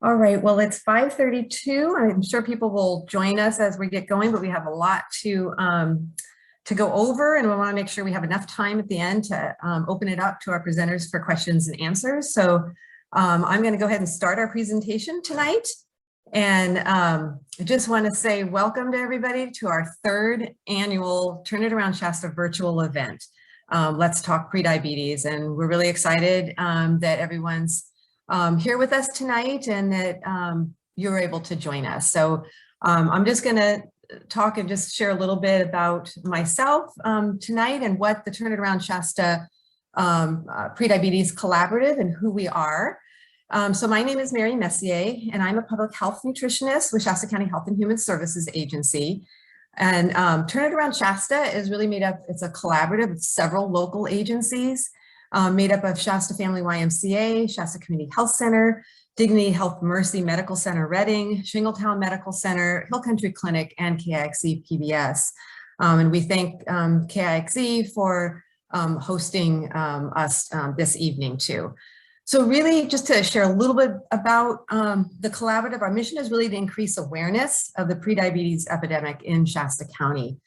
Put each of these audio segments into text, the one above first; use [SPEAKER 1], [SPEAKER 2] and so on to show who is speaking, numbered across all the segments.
[SPEAKER 1] All right, well, it's 5:32. I'm sure people will join us as we get going, but we have a lot to go over, and we want to make sure we have enough time at the end to open it up to our presenters for questions and answers. So I'm going to go ahead and start our presentation tonight. And I just want to say welcome to everybody to our third annual Turn It Around Shasta virtual event. Let's talk prediabetes, and we're really excited that everyone's here with us tonight and that you're able to join us. So I'm just going to talk and just share a little bit about myself tonight and what the Turn It Around Shasta Prediabetes Collaborative and who we are. So my name is Mary Messier, and I'm a public health nutritionist with Shasta County Health and Human Services Agency. And Turn It Around Shasta is really made up, it's a collaborative of several local agencies made up of Shasta Family YMCA, Shasta Community Health Center, Dignity Health Mercy Medical Center Reading, Shingletown Medical Center, Hill Country Clinic, and KIXE PBS. And we thank KIXE for hosting us this evening too. So really, just to share a little bit about the collaborative, our mission is really to increase awareness of the prediabetes epidemic in Shasta County.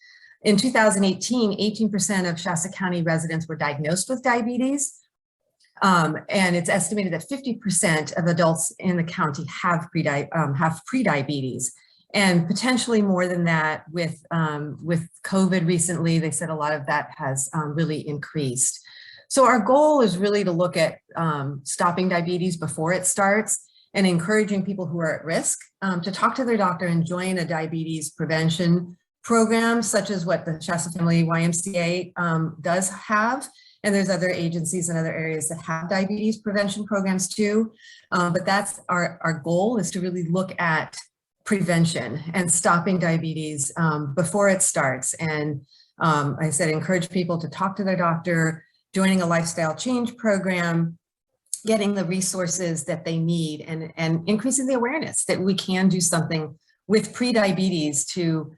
[SPEAKER 1] In 2018, 18% of Shasta County residents were diagnosed with diabetes, and it's estimated that 50% of adults in the county have prediabetes, and potentially more than that with COVID recently. They said a lot of that has really increased. So our goal is really to look at stopping diabetes before it starts and encouraging people who are at risk to talk to their doctor and join a diabetes prevention program, such as what the Shasta Family YMCA does have. And there's other agencies in other areas that have diabetes prevention programs too. But that's our goal, is to really look at prevention and stopping diabetes before it starts. And I said, encourage people to talk to their doctor, joining a lifestyle change program, getting the resources that they need, and increasing the awareness that we can do something with prediabetes to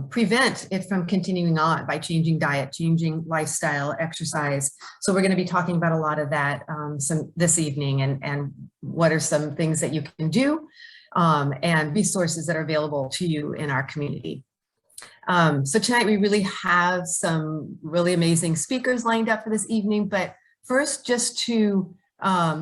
[SPEAKER 1] prevent it from continuing on by changing diet, changing lifestyle, exercise. So we're going to be talking about a lot of that this evening, and what are some things that you can do and resources that are available to you in our community. So tonight we really have some really amazing speakers lined up for this evening, but first, just to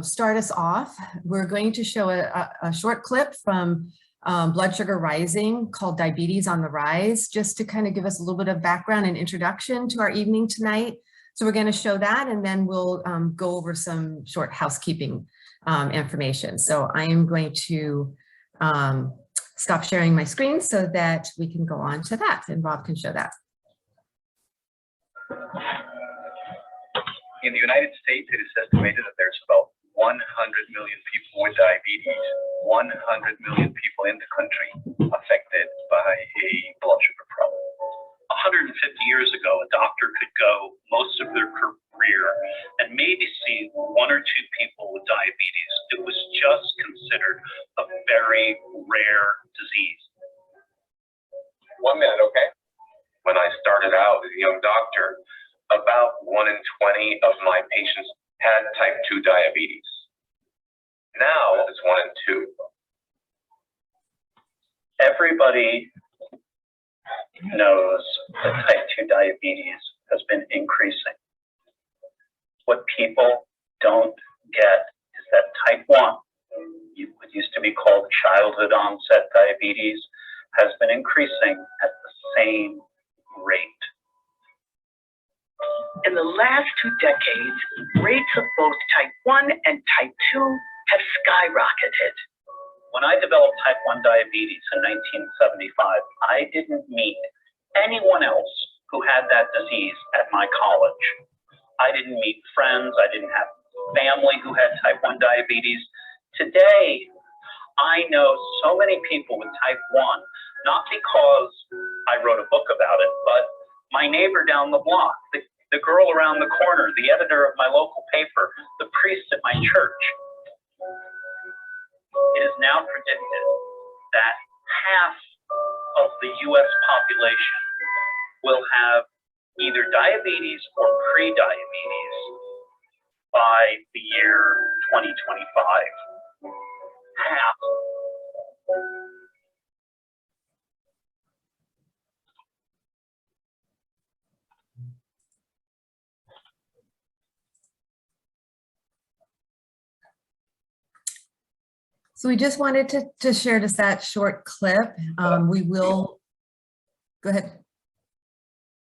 [SPEAKER 1] start us off, we're going to show a short clip from Blood Sugar Rising called Diabetes on the Rise, just to kind of give us a little bit of background and introduction to our evening tonight. So we're going to show that, and then we'll go over some short housekeeping information. So I am going to stop sharing my screen so that we can go on to that, and Rob can show that.
[SPEAKER 2] In the United States, it is estimated that there's about 100 million people with diabetes, 100 million people in the country affected by a blood sugar problem. 150 years ago, a doctor could go most of their career and maybe see one or two people with diabetes. It was just considered a very rare disease.
[SPEAKER 3] 1 minute, okay? When I started out as a young doctor, about 1 in 20 of my patients had type 2 diabetes. Now it's 1 in 2.
[SPEAKER 2] Everybody knows that type 2 diabetes has been increasing. What people don't get is that type 1, what used to be called childhood onset diabetes, has been increasing at the same rate.
[SPEAKER 4] In the last 2 decades, rates of both type 1 and type 2 have skyrocketed.
[SPEAKER 2] When I developed type 1 diabetes in 1975, I didn't meet anyone else who had that disease at my college. I didn't meet friends. I didn't have family who had type 1 diabetes. Today, I know so many people with type 1, not because I wrote a book about it, but my neighbor down the block, the girl around the corner, the editor of my local paper, the priest at my church. It is now predicted that half of the U.S. population will have either diabetes or pre-diabetes by the year 2025. Half.
[SPEAKER 1] So we just wanted to share just that short clip. We will, go ahead.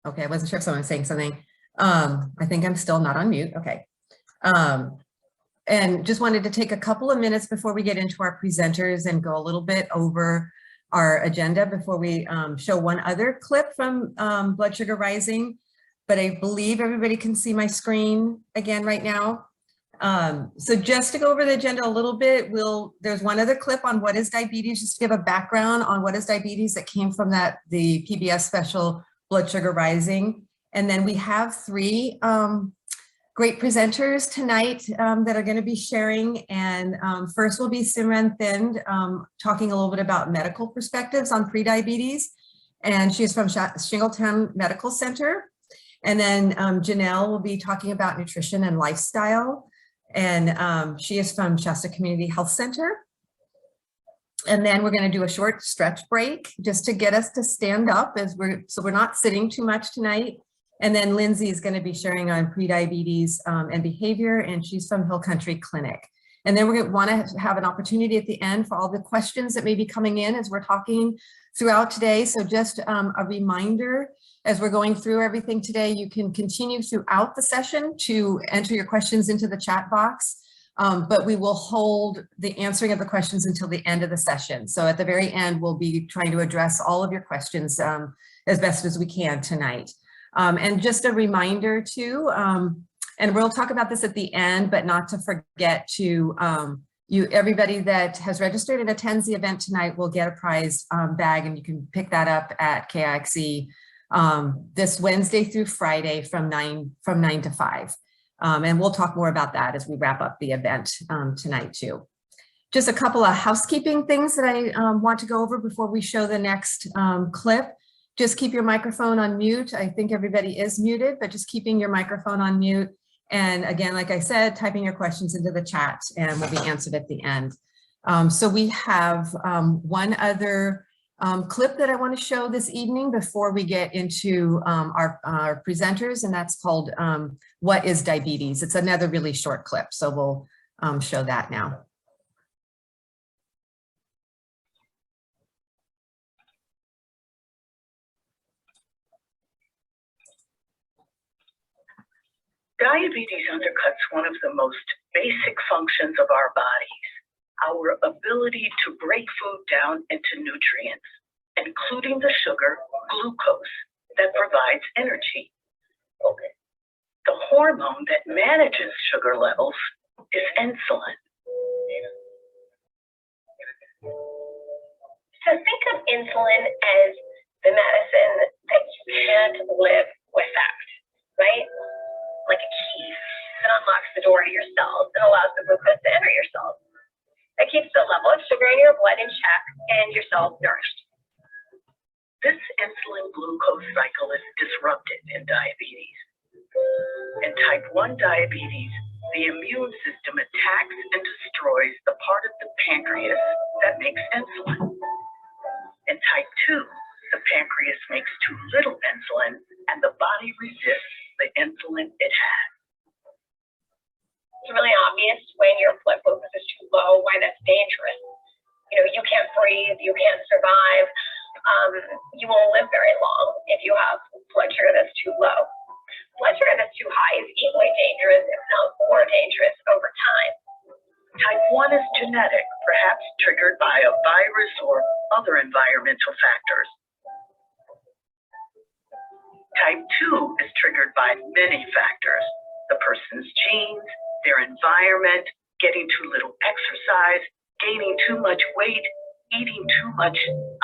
[SPEAKER 1] Okay, I wasn't sure if someone was saying something. I think I'm still not on mute, okay. And just wanted to take a couple of minutes before we get into our presenters and go a little bit over our agenda before we show one other clip from Blood Sugar Rising. But I believe everybody can see my screen again right now. So just to go over the agenda a little bit, there's one other clip on what is diabetes, just to give a background on what is diabetes that came from the PBS special Blood Sugar Rising. And then we have three great presenters tonight that are going to be sharing. And first will be Simran Thind, talking a little bit about medical perspectives on prediabetes. And she's from Shingletown Medical Center. And then Janelle will be talking about nutrition and lifestyle. And she is from Shasta Community Health Center. And then we're going to do a short stretch break just to get us to stand up so we're not sitting too much tonight. And then Lindsay is going to be sharing on prediabetes and behavior, and she's from Hill Country Clinic. And then we're going to want to have an opportunity at the end for all the questions that may be coming in as we're talking throughout today. So just a reminder, as we're going through everything today, you can continue throughout the session to enter your questions into the chat box, but we will hold the answering of the questions until the end of the session. So at the very end, we'll be trying to address all of your questions as best as we can tonight. And just a reminder too, and we'll talk about this at the end, but not to forget to, everybody that has registered and attends the event tonight will get a prize bag, and you can pick that up at KIXE this Wednesday through Friday from 9 to 5. And we'll talk more about that as we wrap up the event tonight too. Just a couple of housekeeping things that I want to go over before we show the next clip. Just keep your microphone on mute. I think everybody is muted, but just keeping your microphone on mute. And again, like I said, typing your questions into the chat and will be answered at the end. So we have one other clip that I want to show this evening before we get into our presenters, and that's called What is Diabetes? It's another really short clip, so we'll show that now.
[SPEAKER 4] Diabetes undercuts one of the most basic functions of our bodies, our ability to break food down into nutrients, including the sugar, glucose, that provides energy. Okay. The hormone that manages sugar levels is insulin.
[SPEAKER 5] So think of insulin as the medicine that you can't live without, right? Like a key that unlocks the door to your cells and allows the glucose to enter your cells. That keeps the level of sugar in your blood in check and your cells nourished.
[SPEAKER 4] This insulin glucose cycle is disrupted in diabetes. In type 1 diabetes, the immune system attacks and destroys the part of the pancreas that makes insulin. In type 2, the pancreas makes too little insulin and the body resists the insulin it has.
[SPEAKER 5] It's really obvious when your blood glucose is too low why that's dangerous. You know, you can't breathe, you can't survive. You won't live very long if you have blood sugar that's too low. Blood sugar that's too high is equally dangerous, if not more dangerous, over time.
[SPEAKER 4] Type 1 is genetic, perhaps triggered by a virus or other environmental factors. Type 2 is triggered by many factors: the person's genes, their environment, getting too little exercise, gaining too much weight, eating too much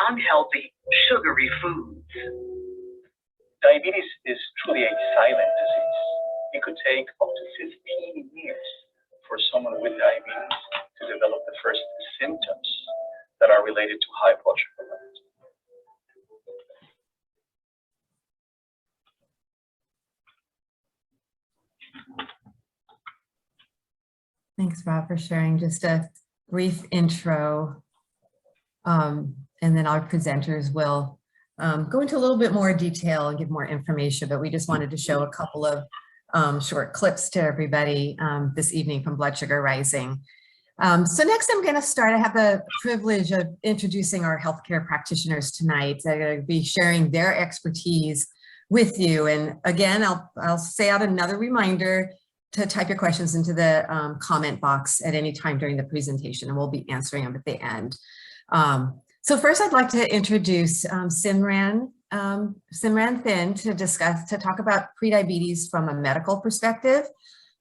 [SPEAKER 4] unhealthy, sugary foods.
[SPEAKER 2] Diabetes is truly a silent disease. It could take up to 15 years for someone with diabetes to develop the first symptoms that are related to high blood sugar levels.
[SPEAKER 1] Thanks, Rob, for sharing just a brief intro. And then our presenters will go into a little bit more detail and give more information, but we just wanted to show a couple of short clips to everybody this evening from Blood Sugar Rising. So next I'm going to start. I have the privilege of introducing our healthcare practitioners tonight. They're going to be sharing their expertise with you. And again, I'll say out another reminder to type your questions into the comment box at any time during the presentation, and we'll be answering them at the end. So first I'd like to introduce Simran Thin to talk about prediabetes from a medical perspective.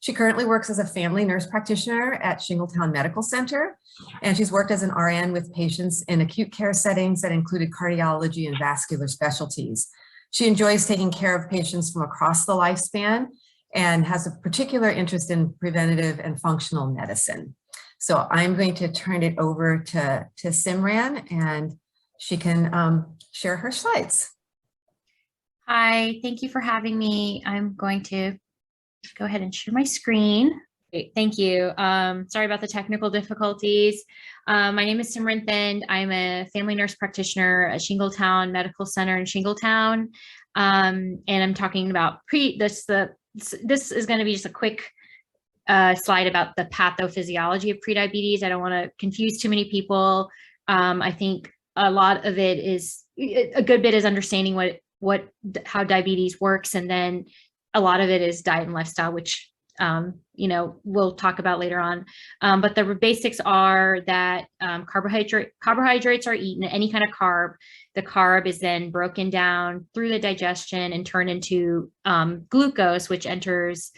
[SPEAKER 1] She currently works as a family nurse practitioner at Shingletown Medical Center, and she's worked as an RN with patients in acute care settings that included cardiology and vascular specialties. She enjoys taking care of patients from across the lifespan and has a particular interest in preventative and functional medicine. So I'm going to turn it over to Simran, and she can share her slides.
[SPEAKER 6] Hi, thank you for having me. I'm going to go ahead and share my screen. Great, thank you. Sorry about the technical difficulties. My name is Simran Thind. I'm a family nurse practitioner at Shingletown Medical Center in Shingletown. And I'm talking about this is going to be just a quick slide about the pathophysiology of prediabetes. I don't want to confuse too many people. I think a lot of it is, a good bit is understanding how diabetes works, and then a lot of it is diet and lifestyle, which we'll talk about later on. But the basics are that carbohydrates are eaten, any kind of carb. The carb is then broken down through the digestion and turned into glucose, which enters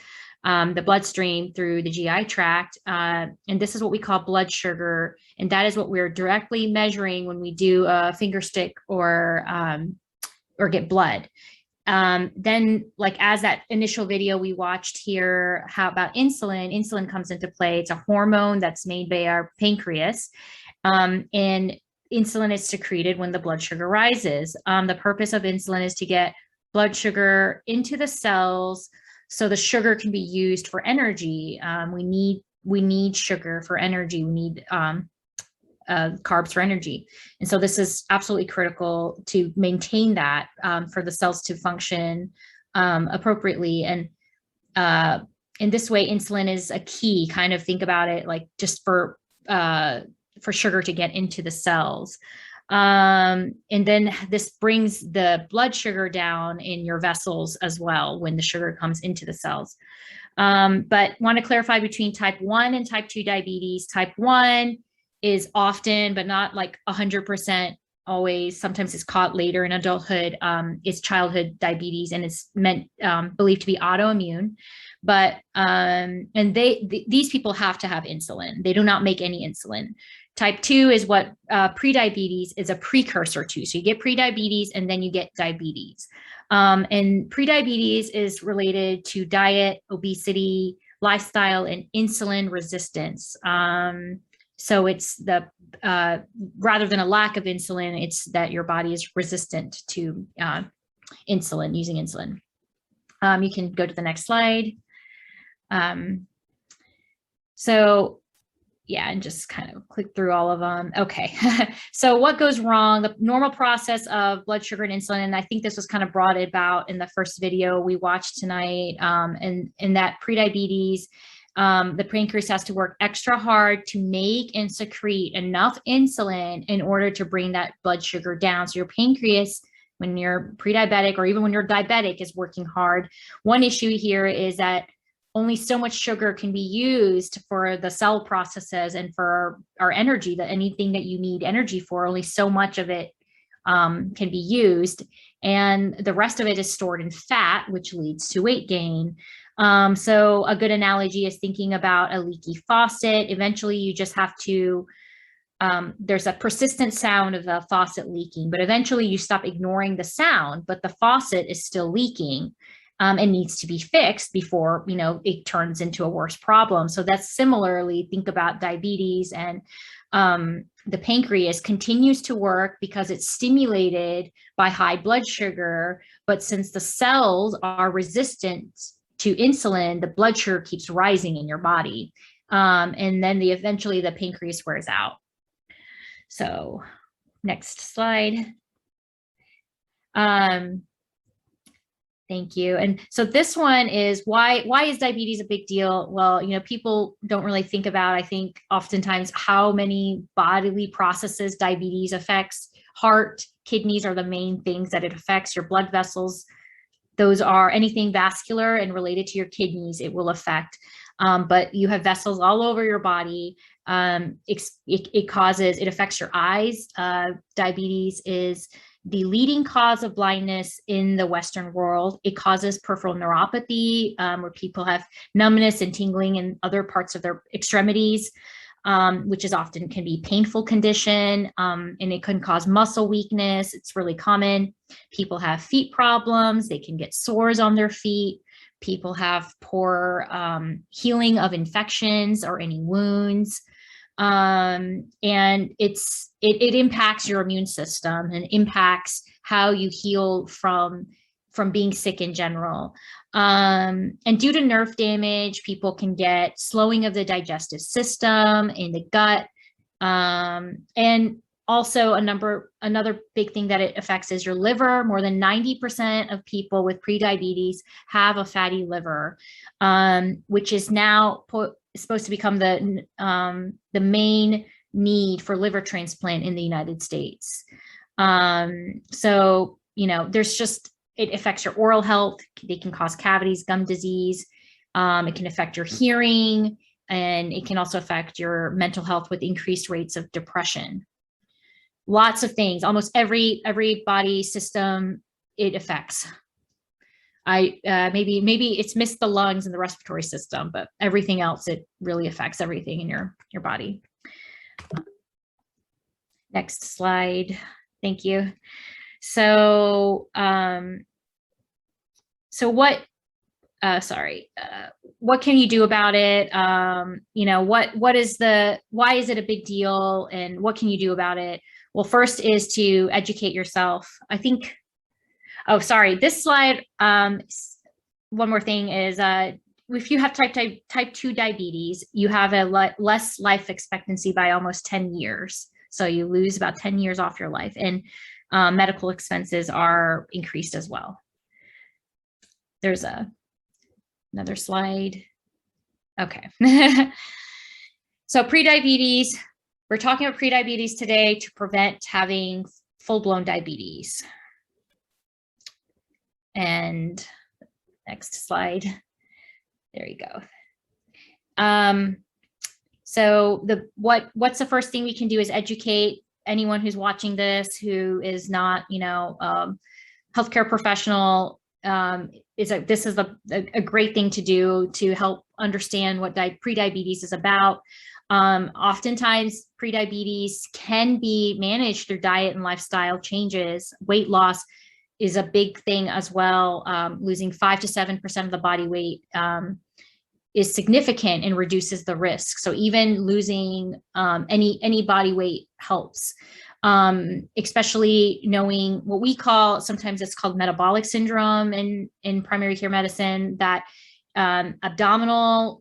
[SPEAKER 6] the bloodstream through the GI tract. And this is what we call blood sugar. And that is what we're directly measuring when we do a finger stick or get blood. Then, like as that initial video we watched here, how about insulin comes into play. It's a hormone that's made by our pancreas, and insulin is secreted when the blood sugar rises. The purpose of insulin is to get blood sugar into the cells so the sugar can be used for energy. We need sugar for energy. We need carbs for energy. And so this is absolutely critical to maintain that for the cells to function appropriately. And in this way, insulin is a key. Kind of think about it like just for sugar to get into the cells. And then this brings the blood sugar down in your vessels as well when the sugar comes into the cells. But want to clarify between type 1 and type 2 diabetes. Type 1 is often, but not like 100% always, sometimes it's caught later in adulthood, is childhood diabetes, and it's believed to be autoimmune. But, and these people have to have insulin. They do not make any insulin. Type 2 is what prediabetes is a precursor to. So you get prediabetes and then you get diabetes. And prediabetes is related to diet, obesity, lifestyle, and insulin resistance. So it's the rather than a lack of insulin, it's that your body is resistant to insulin, using insulin. You can go to the next slide. So yeah, and just kind of click through all of them. Okay, so what goes wrong? The normal process of blood sugar and insulin, and I think this was kind of brought about in the first video we watched tonight, and in that prediabetes, the pancreas has to work extra hard to make and secrete enough insulin in order to bring that blood sugar down. So your pancreas, when you're pre-diabetic or even when you're diabetic, is working hard. One issue here is that only so much sugar can be used for the cell processes and for our energy, that anything that you need energy for, only so much of it can be used. And the rest of it is stored in fat, which leads to weight gain. So a good analogy is thinking about a leaky faucet. Eventually you just have to, there's a persistent sound of the faucet leaking, but eventually you stop ignoring the sound, but the faucet is still leaking. And needs to be fixed before, it turns into a worse problem. So that's similarly, think about diabetes, and the pancreas continues to work because it's stimulated by high blood sugar. But since the cells are resistant to insulin, the blood sugar keeps rising in your body. And then eventually the pancreas wears out. So next slide. Thank you. And so this one is why is diabetes a big deal? Well, people don't really think about, I think, oftentimes how many bodily processes diabetes affects. Heart, kidneys are the main things that it affects. Your blood vessels, those are anything vascular and related to your kidneys, it will affect. But you have vessels all over your body. It affects your eyes. Diabetes is the leading cause of blindness in the Western world. It causes peripheral neuropathy, where people have numbness and tingling in other parts of their extremities, which is often can be painful condition, and it can cause muscle weakness. It's really common. People have feet problems. They can get sores on their feet. People have poor healing of infections or any wounds. And it impacts your immune system and impacts how you heal from being sick in general. And due to nerve damage, people can get slowing of the digestive system in the gut. And also another big thing that it affects is your liver. More than 90% of people with prediabetes have a fatty liver, which is now supposed to become the main need for liver transplant in the United States. So, it affects your oral health. They can cause cavities, gum disease. It can affect your hearing, and it can also affect your mental health with increased rates of depression. Lots of things, almost every body system it affects. Maybe it's missed the lungs and the respiratory system, but everything else, it really affects everything in your body. Next slide. Thank you. So, what can you do about it? Why is it a big deal, and what can you do about it? Well, first is to educate yourself. I think, this slide, one more thing is, if you have type 2 diabetes, you have a less life expectancy by almost 10 years. So you lose about 10 years off your life, and medical expenses are increased as well. There's another slide. Okay. So prediabetes, we're talking about prediabetes today to prevent having full-blown diabetes. And next slide. There you go. So what's the first thing we can do is educate anyone who's watching this who is not, healthcare professional. This is a great thing to do to help understand what prediabetes is about. Oftentimes, prediabetes can be managed through diet and lifestyle changes. Weight loss is a big thing as well. Losing 5 to 7% of the body weight is significant and reduces the risk. So even losing any body weight helps, especially knowing what we call, sometimes it's called metabolic syndrome in primary care medicine, that abdominal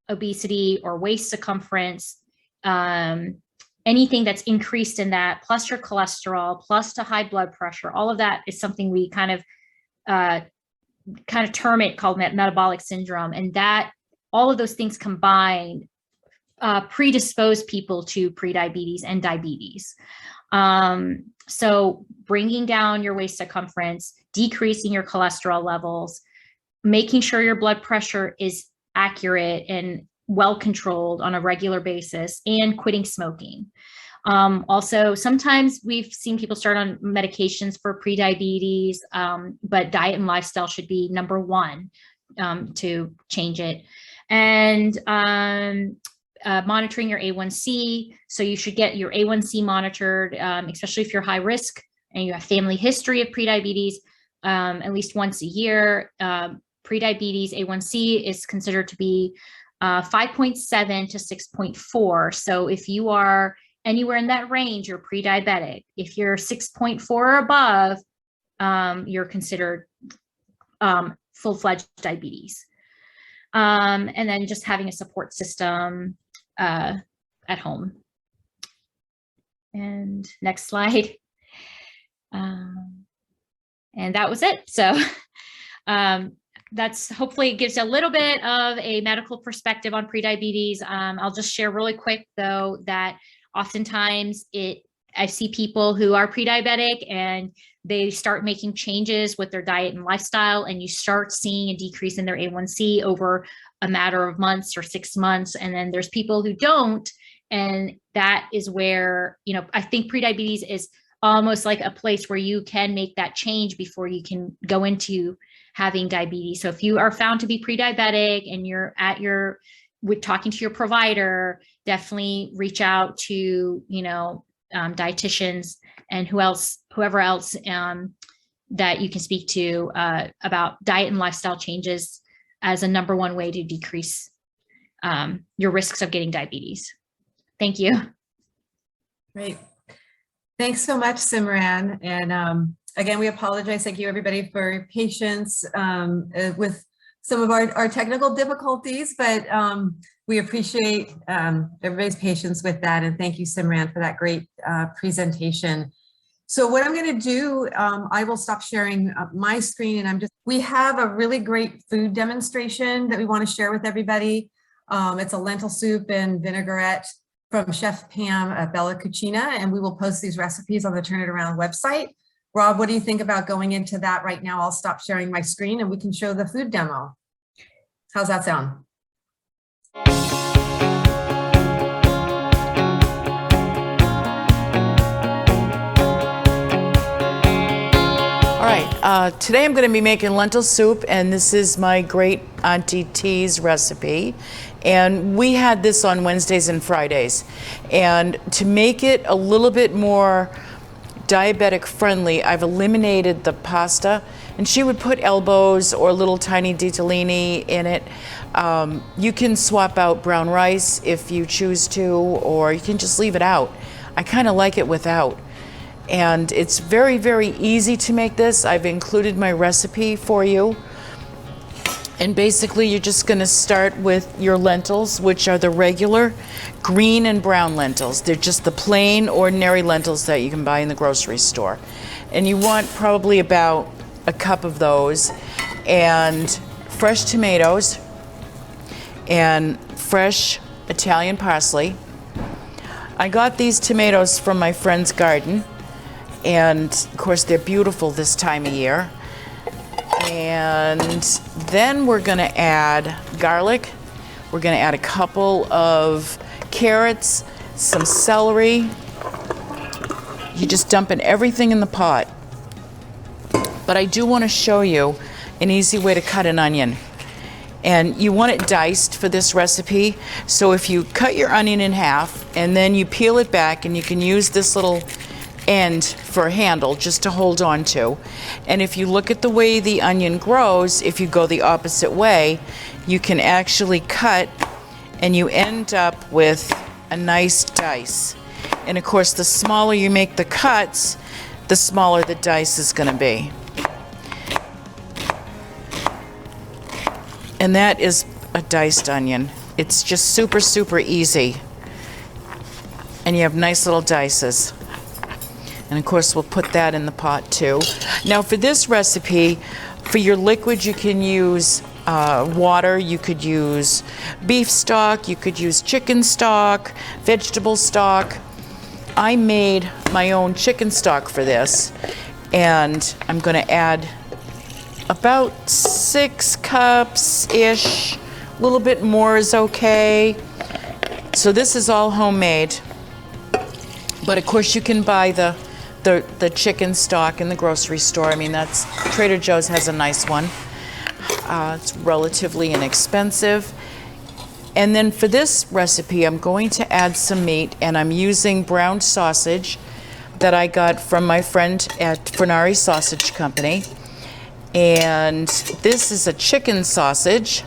[SPEAKER 6] obesity or waist circumference, anything that's increased in that, plus your cholesterol, plus to high blood pressure, all of that is something we kind of term it called metabolic syndrome. And that all of those things combined predispose people to prediabetes and diabetes. So bringing down your waist circumference, decreasing your cholesterol levels, making sure your blood pressure is accurate and well controlled on a regular basis, and quitting smoking. Also, sometimes we've seen people start on medications for prediabetes, but diet and lifestyle should be number one to change it. And monitoring your A1C. So you should get your A1C monitored, especially if you're high risk and you have family history of prediabetes, at least once a year. Prediabetes A1C is considered to be 5.7 to 6.4. So if you are anywhere in that range, you're pre-diabetic. If you're 6.4 or above, you're considered full-fledged diabetes. And then just having a support system at home. And next slide. And that was it. So That's hopefully it gives a little bit of a medical perspective on prediabetes. I'll just share really quick though that oftentimes I see people who are pre-diabetic and they start making changes with their diet and lifestyle, and you start seeing a decrease in their A1C over a matter of months or 6 months. And then there's people who don't. And that is where, I think prediabetes is almost like a place where you can make that change before you can go into having diabetes. So if you are found to be pre-diabetic and you're with talking to your provider, definitely reach out to, dietitians and whoever else that you can speak to about diet and lifestyle changes as a number one way to decrease your risks of getting diabetes. Thank you.
[SPEAKER 1] Great. Thanks so much, Simran. And again, we apologize. Thank you, everybody, for your patience with some of our technical difficulties, but we appreciate everybody's patience with that. And thank you, Simran, for that great presentation. So what I'm going to do, I will stop sharing my screen, and we have a really great food demonstration that we want to share with everybody. It's a lentil soup and vinaigrette from Chef Pam at Bella Cucina, and we will post these recipes on the Turn It Around website. Rob, what do you think about going into that right now? I'll stop sharing my screen and we can show the food demo. How's that sound?
[SPEAKER 7] All right, today I'm going to be making lentil soup, and this is my great Auntie T's recipe. And we had this on Wednesdays and Fridays. And to make it a little bit more diabetic friendly, I've eliminated the pasta, and she would put elbows or little tiny ditalini in it. You can swap out brown rice if you choose to, or you can just leave it out. I kind of like it without. And it's very, very easy to make this. I've included my recipe for you. And basically you're just going to start with your lentils, which are the regular green and brown lentils. They're just the plain ordinary lentils that you can buy in the grocery store. And you want probably about a cup of those, and fresh tomatoes and fresh Italian parsley. I got these tomatoes from my friend's garden, and of course they're beautiful this time of year. And then we're going to add garlic. We're going to add a couple of carrots, some celery. You just dumping everything in the pot. But I do want to show you an easy way to cut an onion. And you want it diced for this recipe. So if you cut your onion in half and then you peel it back, and you can use this little end for a handle just to hold on to. And if you look at the way the onion grows, if you go the opposite way, you can actually cut and you end up with a nice dice. And of course, the smaller you make the cuts, the smaller the dice is going to be. And that is a diced onion. It's just super, super easy. And you have nice little dices. And of course, we'll put that in the pot too. Now for this recipe, for your liquid, you can use water, you could use beef stock, you could use chicken stock, vegetable stock. I made my own chicken stock for this, and I'm going to add about 6 cups-ish. A little bit more is okay. So this is all homemade. But of course, you can buy the chicken stock in the grocery store. I mean, Trader Joe's has a nice one. It's relatively inexpensive. And then for this recipe, I'm going to add some meat, and I'm using browned sausage that I got from my friend at Fernari Sausage Company. And this is a chicken sausage,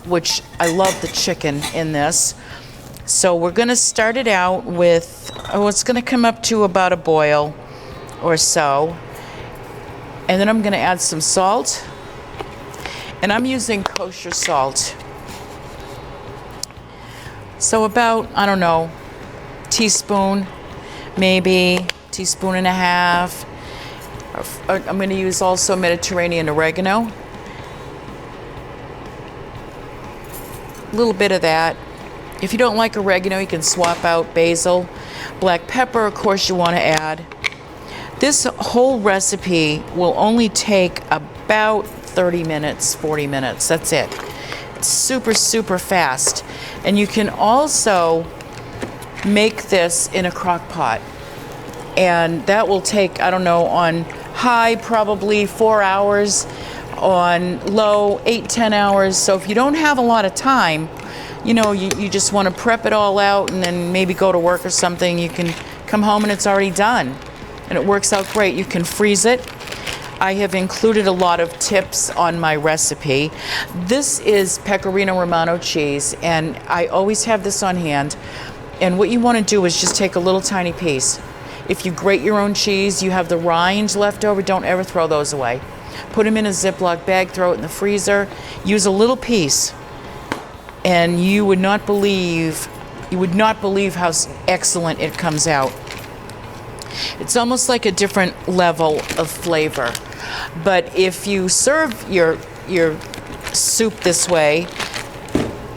[SPEAKER 7] which I love the chicken in this. So we're going to start it out with, it's going to come up to about a boil or so. And then I'm going to add some salt. And I'm using kosher salt. So about, I don't know, teaspoon, maybe teaspoon and a half. I'm going to use also Mediterranean oregano. A little bit of that. If you don't like oregano, you can swap out basil. Black pepper, of course, you want to add. This whole recipe will only take about 30 minutes, 40 minutes. That's it. It's super, super fast. And you can also make this in a crock pot. And that will take, I don't know, on high, probably 4 hours, on low, 8-10 hours. So if you don't have a lot of time, you know, you just want to prep it all out and then maybe go to work or something, you can come home and it's already done. And it works out great. You can freeze it. I have included a lot of tips on my recipe. This is Pecorino Romano cheese, and I always have this on hand. And what you want to do is just take a little tiny piece. If you grate your own cheese, you have the rinds left over, don't ever throw those away. Put them in a Ziploc bag, throw it in the freezer, use a little piece, and you would not believe how excellent it comes out. It's almost like a different level of flavor. But if you serve your soup this way,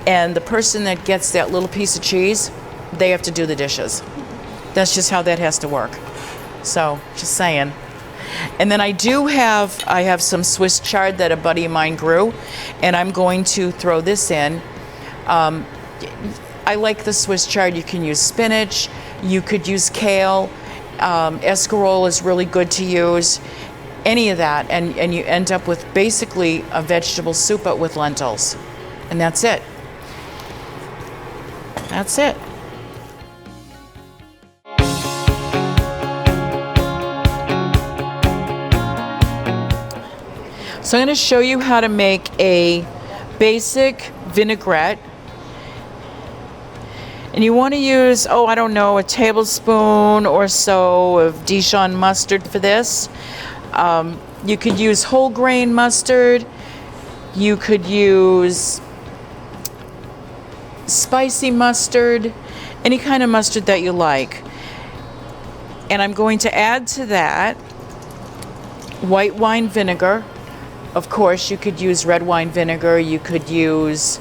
[SPEAKER 7] and the person that gets that little piece of cheese, they have to do the dishes. That's just how that has to work. So, just saying. And then I have some Swiss chard that a buddy of mine grew, and I'm going to throw this in. I like the Swiss chard. You can use spinach, you could use kale, escarole is really good to use, any of that, and you end up with basically a vegetable soup but with lentils. And that's it. That's it. So I'm going to show you how to make a basic vinaigrette. And you want to use, I don't know, a tablespoon or so of Dijon mustard for this. You could use whole grain mustard. You could use spicy mustard, any kind of mustard that you like. And I'm going to add to that white wine vinegar. Of course, you could use red wine vinegar. You could use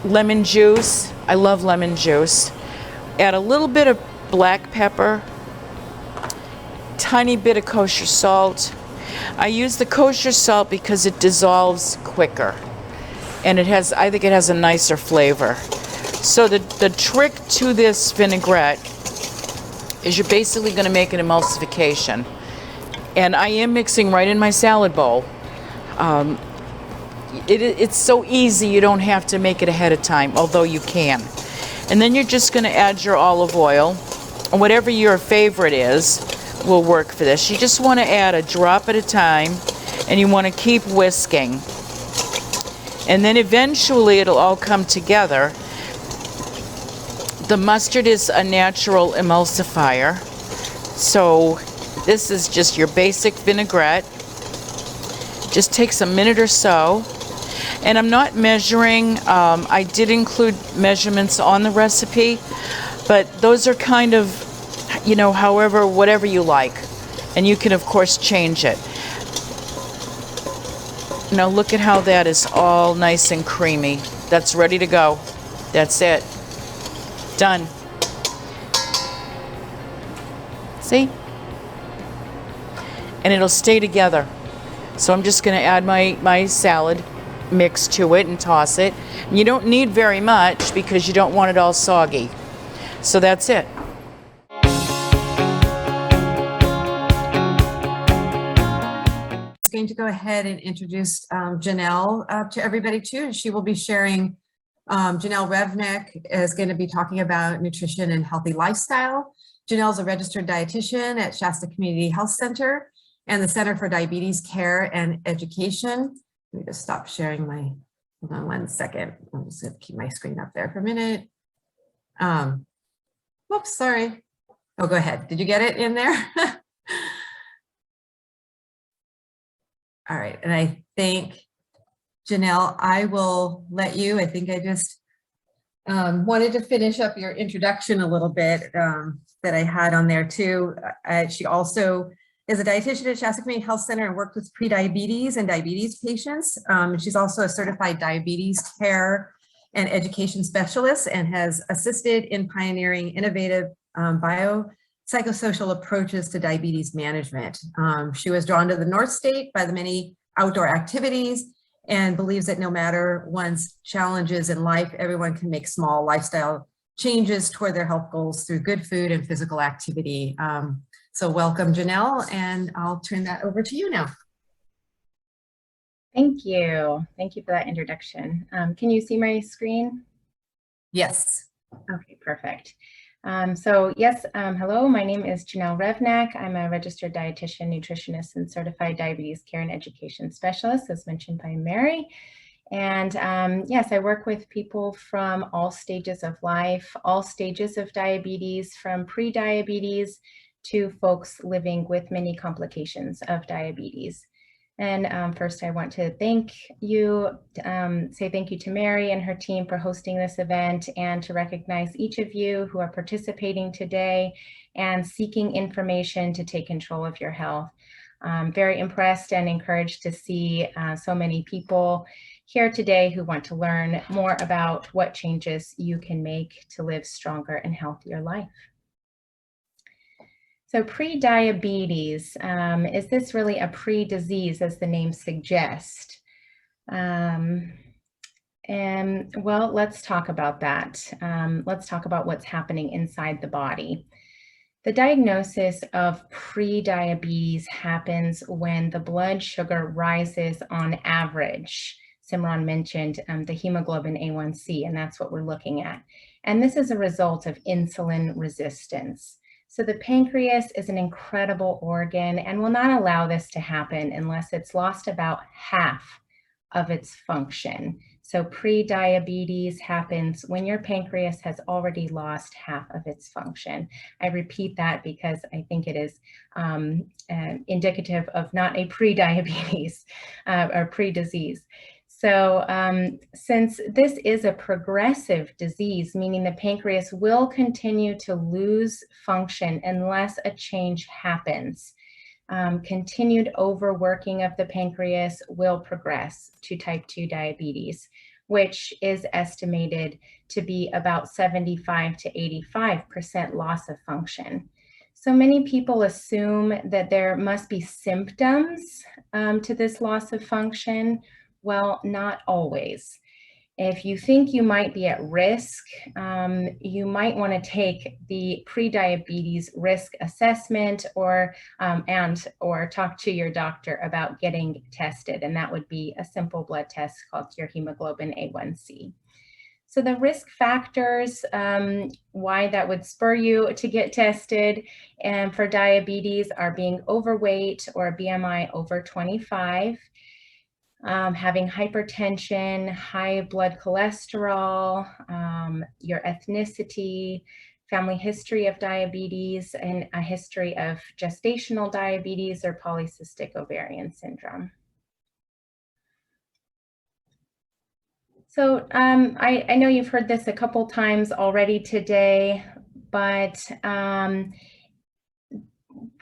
[SPEAKER 7] lemon juice. I love lemon juice. Add a little bit of black pepper, tiny bit of kosher salt. I use the kosher salt because it dissolves quicker, and I think it has a nicer flavor. So the trick to this vinaigrette is you're basically going to make an emulsification. And I am mixing right in my salad bowl. It's so easy, you don't have to make it ahead of time, although you can. And then you're just going to add your olive oil, or whatever your favorite is will work for this. You just want to add a drop at a time, and you want to keep whisking. And then eventually it'll all come together. The mustard is a natural emulsifier. So this is just your basic vinaigrette. Just takes a minute or so. And I'm not measuring. I did include measurements on the recipe, but those are kind of, whatever you like. And you can, of course, change it. Now look at how that is all nice and creamy. That's ready to go. That's it. Done. See? And it'll stay together. So I'm just going to add my salad mix to it and toss it. And you don't need very much because you don't want it all soggy. So that's it.
[SPEAKER 1] I'm going to go ahead and introduce Janelle to everybody too. She will be sharing, Janelle Revnick is going to be talking about nutrition and healthy lifestyle. Janelle's a registered dietitian at Shasta Community Health Center and the Center for Diabetes Care and Education. Let me just stop sharing hold on one second. I'm just going to keep my screen up there for a minute. Whoops, sorry. Oh, go ahead. Did you get it in there? All right, and I think, Janelle, I will let you, I think I just wanted to finish up your introduction a little bit that I had on there too. She also is a dietitian at Shasta Community Health Center and worked with pre-diabetes and diabetes patients. She's also a certified diabetes care and education specialist and has assisted in pioneering innovative biopsychosocial approaches to diabetes management. She was drawn to the North State by the many outdoor activities and believes that no matter one's challenges in life, everyone can make small lifestyle changes toward their health goals through good food and physical activity. So welcome, Janelle, and I'll turn that over to you now.
[SPEAKER 8] Thank you. Thank you for that introduction. Can you see my screen?
[SPEAKER 1] Yes.
[SPEAKER 8] Okay, perfect. Hello, my name is Janelle Revnak. I'm a registered dietitian, nutritionist, and certified diabetes care and education specialist, as mentioned by Mary. And yes, I work with people from all stages of life, all stages of diabetes, from pre-diabetes to folks living with many complications of diabetes. And first, I want to thank you, say thank you to Mary and her team for hosting this event, and to recognize each of you who are participating today and seeking information to take control of your health. I'm very impressed and encouraged to see so many people here today who want to learn more about what changes you can make to live stronger and healthier life. So pre-diabetes, is this really a pre-disease as the name suggests? And well, let's talk about that. Let's talk about what's happening inside the body. The diagnosis of pre-diabetes happens when the blood sugar rises on average. Simran mentioned the hemoglobin A1C, and that's what we're looking at. And this is a result of insulin resistance. So the pancreas is an incredible organ and will not allow this to happen unless it's lost about half of its function. So pre-diabetes happens when your pancreas has already lost half of its function. I repeat that because I think it is indicative of not a pre-diabetes or pre-disease. So since this is a progressive disease, meaning the pancreas will continue to lose function unless a change happens, continued overworking of the pancreas will progress to type 2 diabetes, which is estimated to be about 75 to 85% loss of function. So many people assume that there must be symptoms to this loss of function. Well, not always. If you think you might be at risk, you might want to take the pre-diabetes risk assessment or talk to your doctor about getting tested. And that would be a simple blood test called your hemoglobin A1C. So the risk factors, why that would spur you to get tested and for diabetes are being overweight or BMI over 25, having hypertension, high blood cholesterol, your ethnicity, family history of diabetes, and a history of gestational diabetes or polycystic ovarian syndrome. So I know you've heard this a couple times already today, but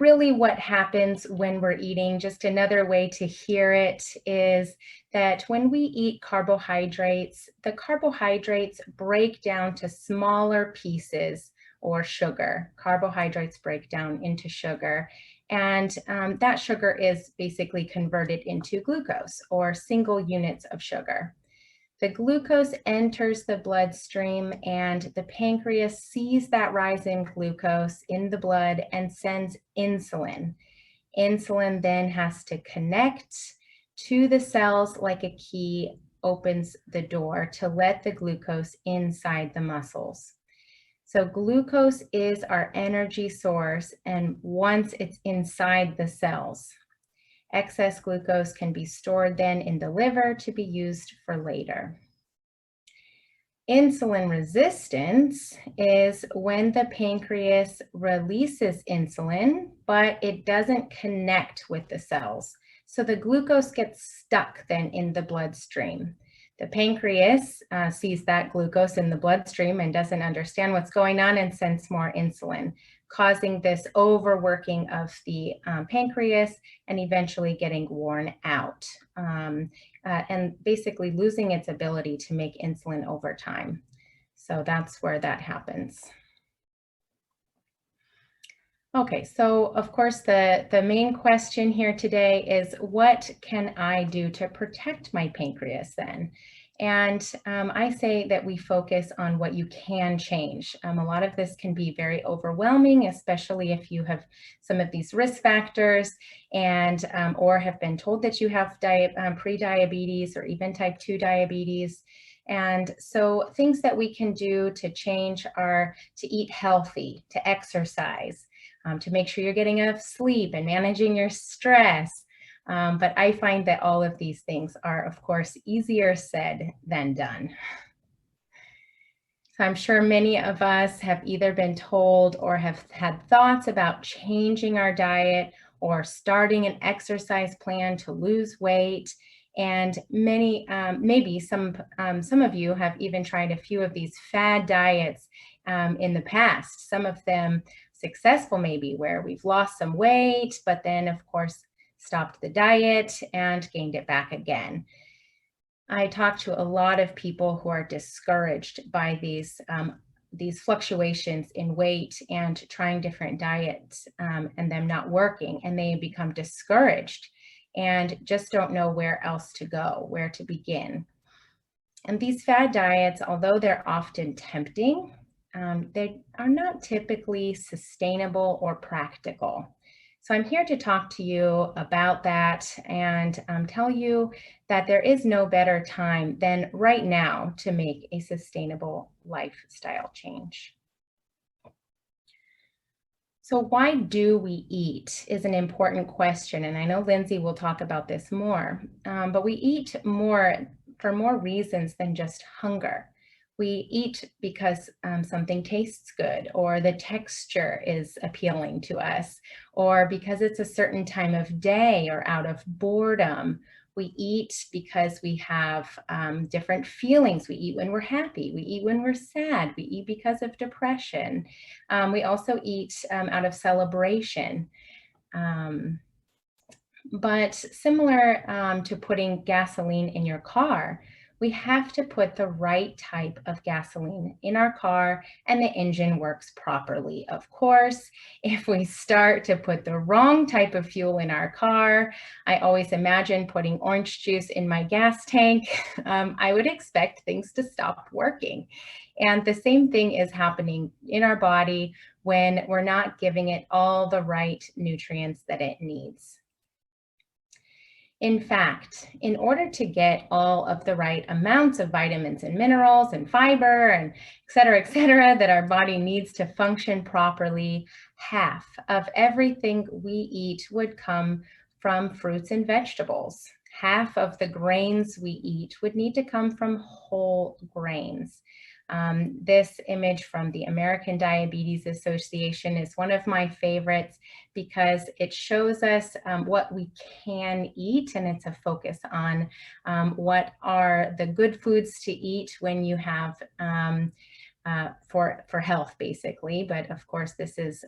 [SPEAKER 8] really what happens when we're eating, just another way to hear it is that when we eat carbohydrates, the carbohydrates break down to smaller pieces or sugar. Carbohydrates break down into sugar, and that sugar is basically converted into glucose or single units of sugar. The glucose enters the bloodstream and the pancreas sees that rise in glucose in the blood and sends insulin. Insulin then has to connect to the cells like a key, opens the door to let the glucose inside the muscles. So glucose is our energy source, and once it's inside the cells, excess glucose can be stored then in the liver to be used for later. Insulin resistance is when the pancreas releases insulin, but it doesn't connect with the cells. So the glucose gets stuck then in the bloodstream. The pancreas sees that glucose in the bloodstream and doesn't understand what's going on and sends more insulin. causing this overworking of the pancreas and eventually getting worn out, and basically losing its ability to make insulin over time. So that's where that happens. Okay, so of course the main question here today is, what can I do to protect my pancreas then? And I say that we focus on what you can change. A lot of this can be very overwhelming, especially if you have some of these risk factors and or have been told that you have pre-diabetes or even type 2 diabetes. And so things that we can do to change are to eat healthy, to exercise, to make sure you're getting enough sleep and managing your stress. But I find that all of these things are, of course, easier said than done. So I'm sure many of us have either been told or have had thoughts about changing our diet or starting an exercise plan to lose weight. And many, maybe some of you have even tried a few of these fad diets in the past. Some of them successful maybe, where we've lost some weight, but then of course stopped the diet and gained it back again. I talk to a lot of people who are discouraged by these fluctuations in weight and trying different diets and them not working, and they become discouraged and just don't know where else to go, where to begin. And these fad diets, although they're often tempting, they are not typically sustainable or practical. So I'm here to talk to you about that and tell you that there is no better time than right now to make a sustainable lifestyle change. So why do we eat is an important question, and I know Lindsay will talk about this more, but we eat more for more reasons than just hunger. We eat because something tastes good, or the texture is appealing to us, or because it's a certain time of day, or out of boredom. We eat because we have different feelings. We eat when we're happy. We eat when we're sad. We eat because of depression. We also eat out of celebration. But similar to putting gasoline in your car, we have to put the right type of gasoline in our car and the engine works properly. Of course, if we start to put the wrong type of fuel in our car, I always imagine putting orange juice in my gas tank, I would expect things to stop working. And the same thing is happening in our body when we're not giving it all the right nutrients that it needs. In fact, in order to get all of the right amounts of vitamins and minerals and fiber and et cetera, that our body needs to function properly, half of everything we eat would come from fruits and vegetables. Half of the grains we eat would need to come from whole grains. This image from the American Diabetes Association is one of my favorites because it shows us what we can eat, and it's a focus on what are the good foods to eat when you have for health, basically. But of course, this is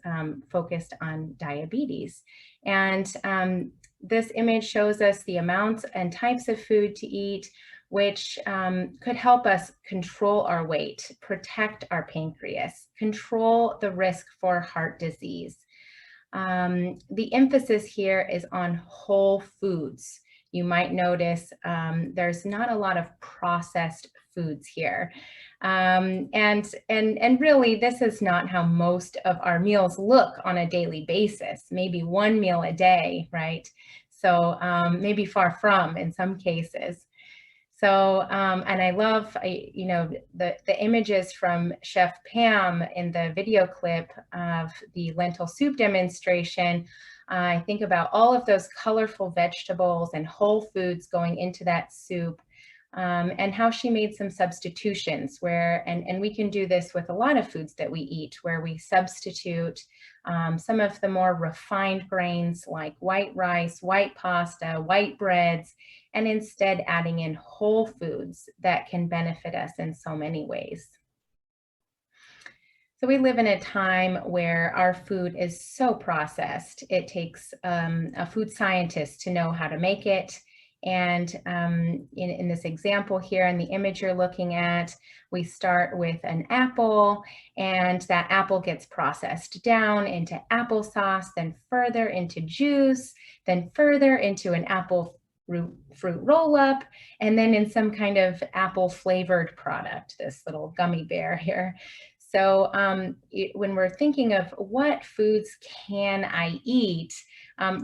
[SPEAKER 8] focused on diabetes. And this image shows us the amounts and types of food to eat, which could help us control our weight, protect our pancreas, control the risk for heart disease. The emphasis here is on whole foods. You might notice there's not a lot of processed foods here. And really, this is not how most of our meals look on a daily basis, maybe one meal a day, right? So maybe far from in some cases. So, and I love, the images from Chef Pam in the video clip of the lentil soup demonstration. I think about all of those colorful vegetables and whole foods going into that soup, and how she made some substitutions where, and we can do this with a lot of foods that we eat, where we substitute some of the more refined grains like white rice, white pasta, white breads, and instead adding in whole foods that can benefit us in so many ways. So we live in a time where our food is so processed. It takes a food scientist to know how to make it. And in this example here, in the image you're looking at, we start with an apple, and that apple gets processed down into applesauce, then further into juice, then further into an apple fruit roll-up, and then in some kind of apple flavored product, this little gummy bear here. So when we're thinking of what foods can I eat,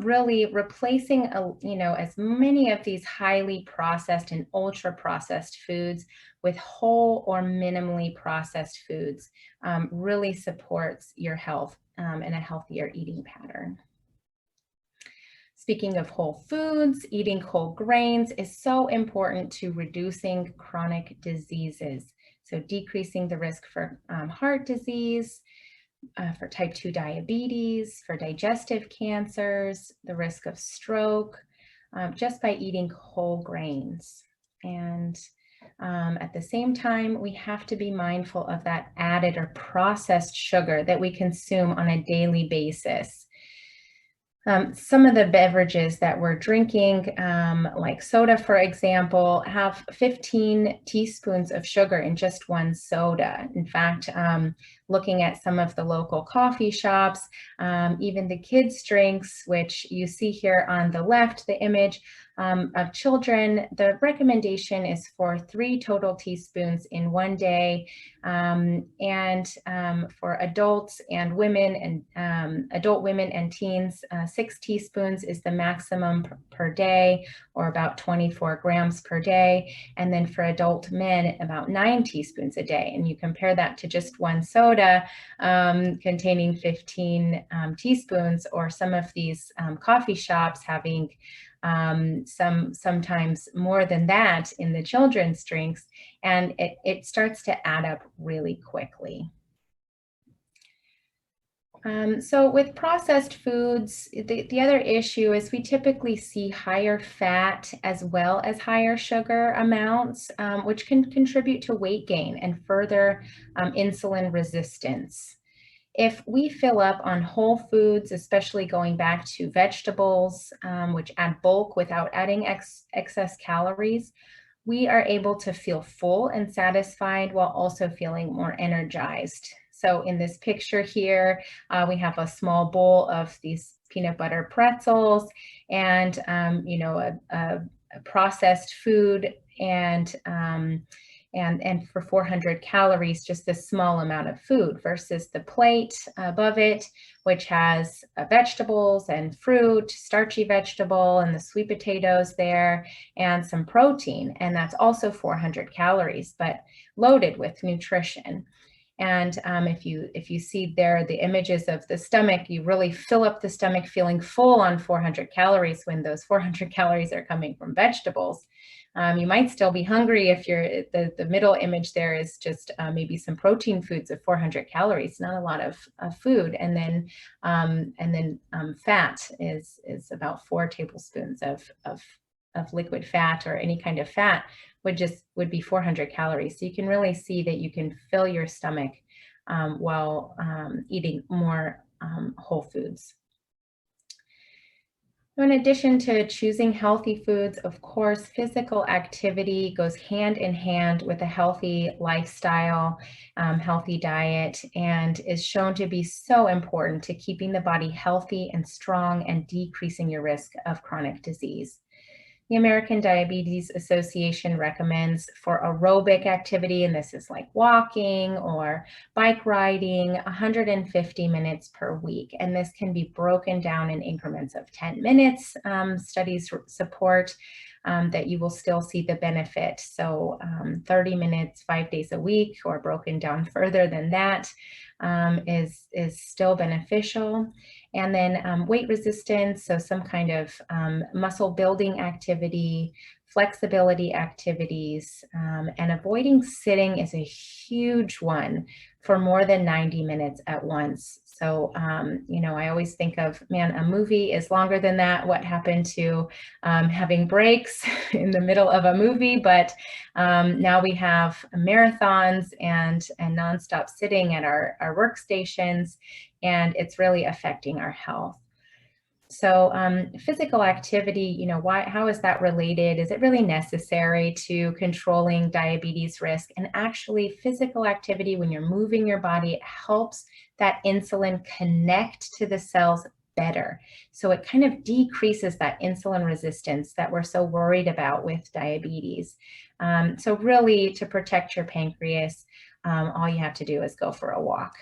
[SPEAKER 8] really replacing as many of these highly processed and ultra processed foods with whole or minimally processed foods really supports your health and a healthier eating pattern. Speaking of whole foods, eating whole grains is so important to reducing chronic diseases. So decreasing the risk for heart disease, for type 2 diabetes, for digestive cancers, the risk of stroke, just by eating whole grains. And at the same time, we have to be mindful of that added or processed sugar that we consume on a daily basis. Some of the beverages that we're drinking, like soda, for example, have 15 teaspoons of sugar in just one soda. In fact, looking at some of the local coffee shops, even the kids' drinks, which you see here on the left, the image of children, the recommendation is for 3 total teaspoons in one day. And for adults and women and adult women and teens, 6 teaspoons is the maximum per day, or about 24 grams per day. And then for adult men, about 9 teaspoons a day. And you compare that to just one soda containing 15 teaspoons, or some of these coffee shops having sometimes more than that in the children's drinks, and it starts to add up really quickly. So with processed foods, the other issue is we typically see higher fat as well as higher sugar amounts, which can contribute to weight gain and further insulin resistance. If we fill up on whole foods, especially going back to vegetables, which add bulk without adding excess calories, we are able to feel full and satisfied while also feeling more energized. So in this picture here, we have a small bowl of these peanut butter pretzels and, a processed food, and for 400 calories, just a small amount of food, versus the plate above it, which has vegetables and fruit, starchy vegetable, and the sweet potatoes there, and some protein. And that's also 400 calories, but loaded with nutrition. And if you see there the images of the stomach, you really fill up the stomach feeling full on 400 calories when those 400 calories are coming from vegetables. You might still be hungry if you're the middle image there is just maybe some protein foods of 400 calories, not a lot of food. And then fat is about 4 tablespoons of liquid fat, or any kind of fat would be 400 calories. So you can really see that you can fill your stomach while eating more whole foods. In addition to choosing healthy foods, of course, physical activity goes hand in hand with a healthy lifestyle, healthy diet, and is shown to be so important to keeping the body healthy and strong and decreasing your risk of chronic disease. The American Diabetes Association recommends for aerobic activity, and this is like walking or bike riding, 150 minutes per week. And this can be broken down in increments of 10 minutes. Studies support that you will still see the benefit. So 30 minutes, 5 days a week, or broken down further than that, is still beneficial. And then weight resistance, so some kind of muscle building activity, flexibility activities, and avoiding sitting is a huge one for more than 90 minutes at once. So, you know, I always think of, man, a movie is longer than that. What happened to having breaks in the middle of a movie? But now we have marathons and nonstop sitting at our workstations, and it's really affecting our health. So physical activity, you know, how is that related? Is it really necessary to controlling diabetes risk? And actually physical activity, when you're moving your body, it helps that insulin connect to the cells better. So it kind of decreases that insulin resistance that we're so worried about with diabetes. So really, to protect your pancreas, all you have to do is go for a walk.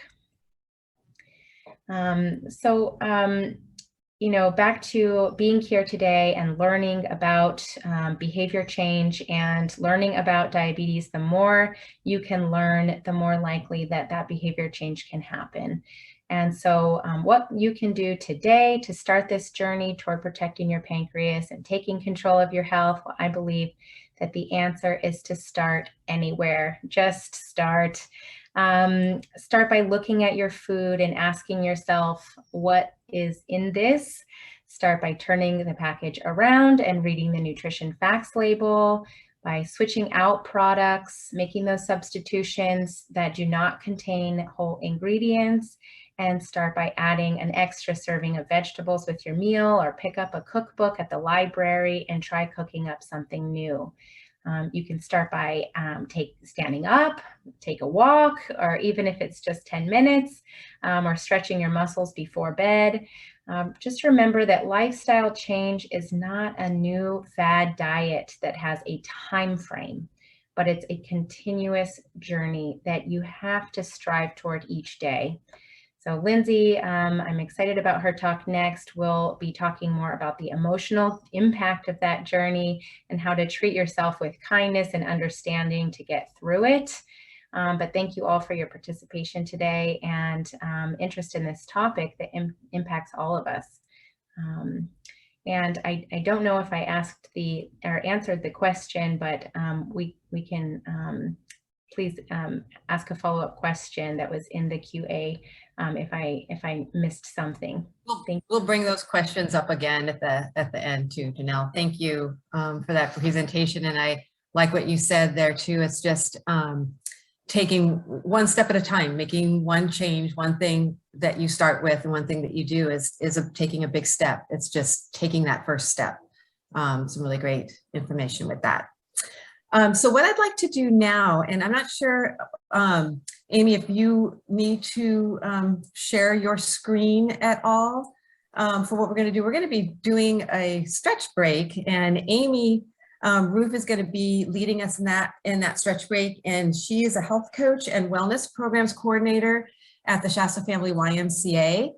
[SPEAKER 8] You know, back to being here today and learning about behavior change and learning about diabetes. The more you can learn, the more likely that that behavior change can happen. And so what you can do today to start this journey toward protecting your pancreas and taking control of your health, well, I believe that the answer is to start anywhere. Just start. Start by looking at your food and asking yourself, what is in this? Start by turning the package around and reading the nutrition facts label, by switching out products, making those substitutions that do not contain whole ingredients, and start by adding an extra serving of vegetables with your meal, or pick up a cookbook at the library and try cooking up something new. You can start by standing up, take a walk, or even if it's just 10 minutes, or stretching your muscles before bed. Just remember that lifestyle change is not a new fad diet that has a time frame, but it's a continuous journey that you have to strive toward each day. So Lindsay, I'm excited about her talk next. We'll be talking more about the emotional impact of that journey and how to treat yourself with kindness and understanding to get through it. But thank you all for your participation today and interest in this topic that impacts all of us. And I don't know if I asked or answered the question, but we can please ask a follow-up question that was in the QA if I missed something.
[SPEAKER 1] We'll bring those questions up again at the end too, Janelle. Thank you for that presentation. And I like what you said there too. It's just taking one step at a time, making one change, one thing that you start with and one thing that you do is taking a big step. It's just taking that first step. Some really great information with that. So what I'd like to do now, and I'm not sure, Amy, if you need to share your screen at all for what we're going to do. We're going to be doing a stretch break, and Amy Ruth is going to be leading us in that stretch break, and she is a health coach and wellness programs coordinator at the Shasta Family YMCA,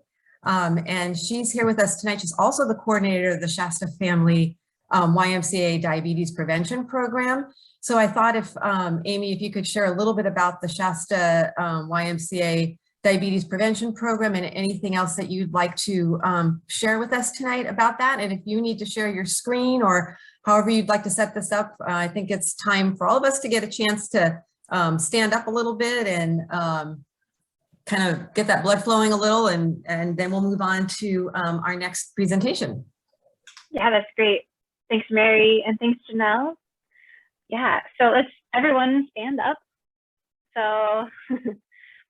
[SPEAKER 1] and she's here with us tonight. She's also the coordinator of the Shasta Family YMCA Diabetes Prevention Program. So I thought if, Amy, if you could share a little bit about the Shasta YMCA Diabetes Prevention Program and anything else that you'd like to share with us tonight about that. And if you need to share your screen or however you'd like to set this up, I think it's time for all of us to get a chance to stand up a little bit and kind of get that blood flowing a little, and then we'll move on to our next presentation.
[SPEAKER 9] Yeah, that's great. Thanks, Mary, and thanks, Janelle. Yeah, so let's everyone stand up. So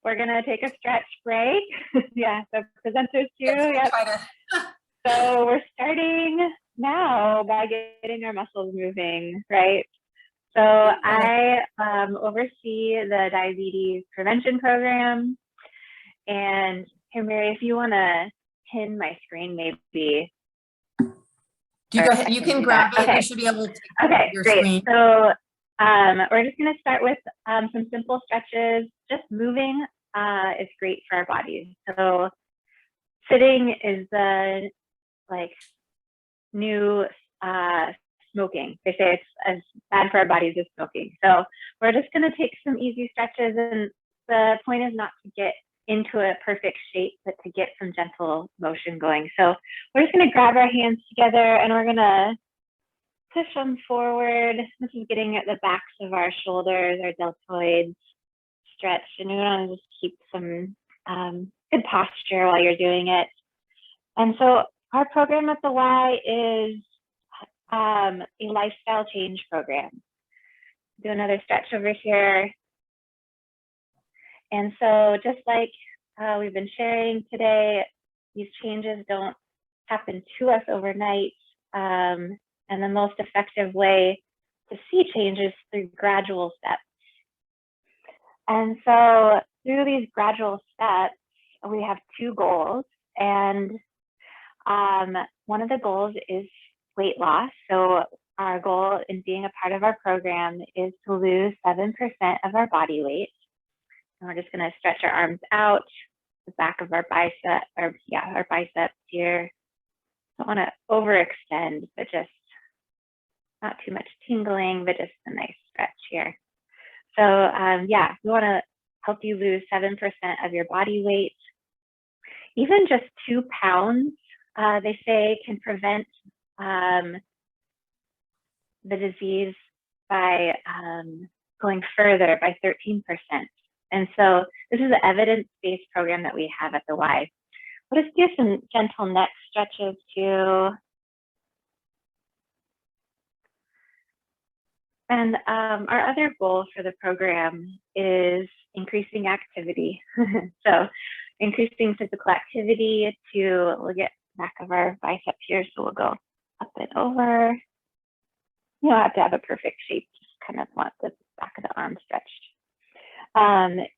[SPEAKER 9] we're gonna take a stretch break. Yeah, so presenters too. Yep. So we're starting now by getting our muscles moving, right? So I oversee the diabetes prevention program. And here, Mary, if you wanna pin my screen, maybe.
[SPEAKER 1] You go ahead, you can grab it.
[SPEAKER 9] Okay.
[SPEAKER 1] You should be able to take your
[SPEAKER 9] great.
[SPEAKER 1] screen.
[SPEAKER 9] So we're just going to start with some simple stretches. Just moving is great for our bodies. So sitting is the new smoking. They say it's as bad for our bodies as smoking. So we're just going to take some easy stretches, and the point is not to get into a perfect shape, but to get some gentle motion going. So we're just going to grab our hands together, and we're going to push them forward. This is getting at the backs of our shoulders, our deltoids stretched, and we want to just keep some good posture while you're doing it. And so our program at the Y is a lifestyle change program. Do another stretch over here. And so just like we've been sharing today, these changes don't happen to us overnight. And the most effective way to see changes through gradual steps. And so through these gradual steps, we have two goals. And one of the goals is weight loss. So our goal in being a part of our program is to lose 7% of our body weight. And we're just going to stretch our arms out, the back of our bicep, or our biceps here. Don't want to overextend, but just not too much tingling, but just a nice stretch here. So yeah, we want to help you lose 7% of your body weight. Even just 2 pounds, they say, can prevent the disease by going further by 13%. And so this is an evidence-based program that we have at the Y. Let's do some gentle neck stretches too. And our other goal for the program is increasing activity. So increasing physical activity to, we'll get back of our bicep here. So we'll go up and over. You don't have to have a perfect shape, just kind of want the back of the arm stretched.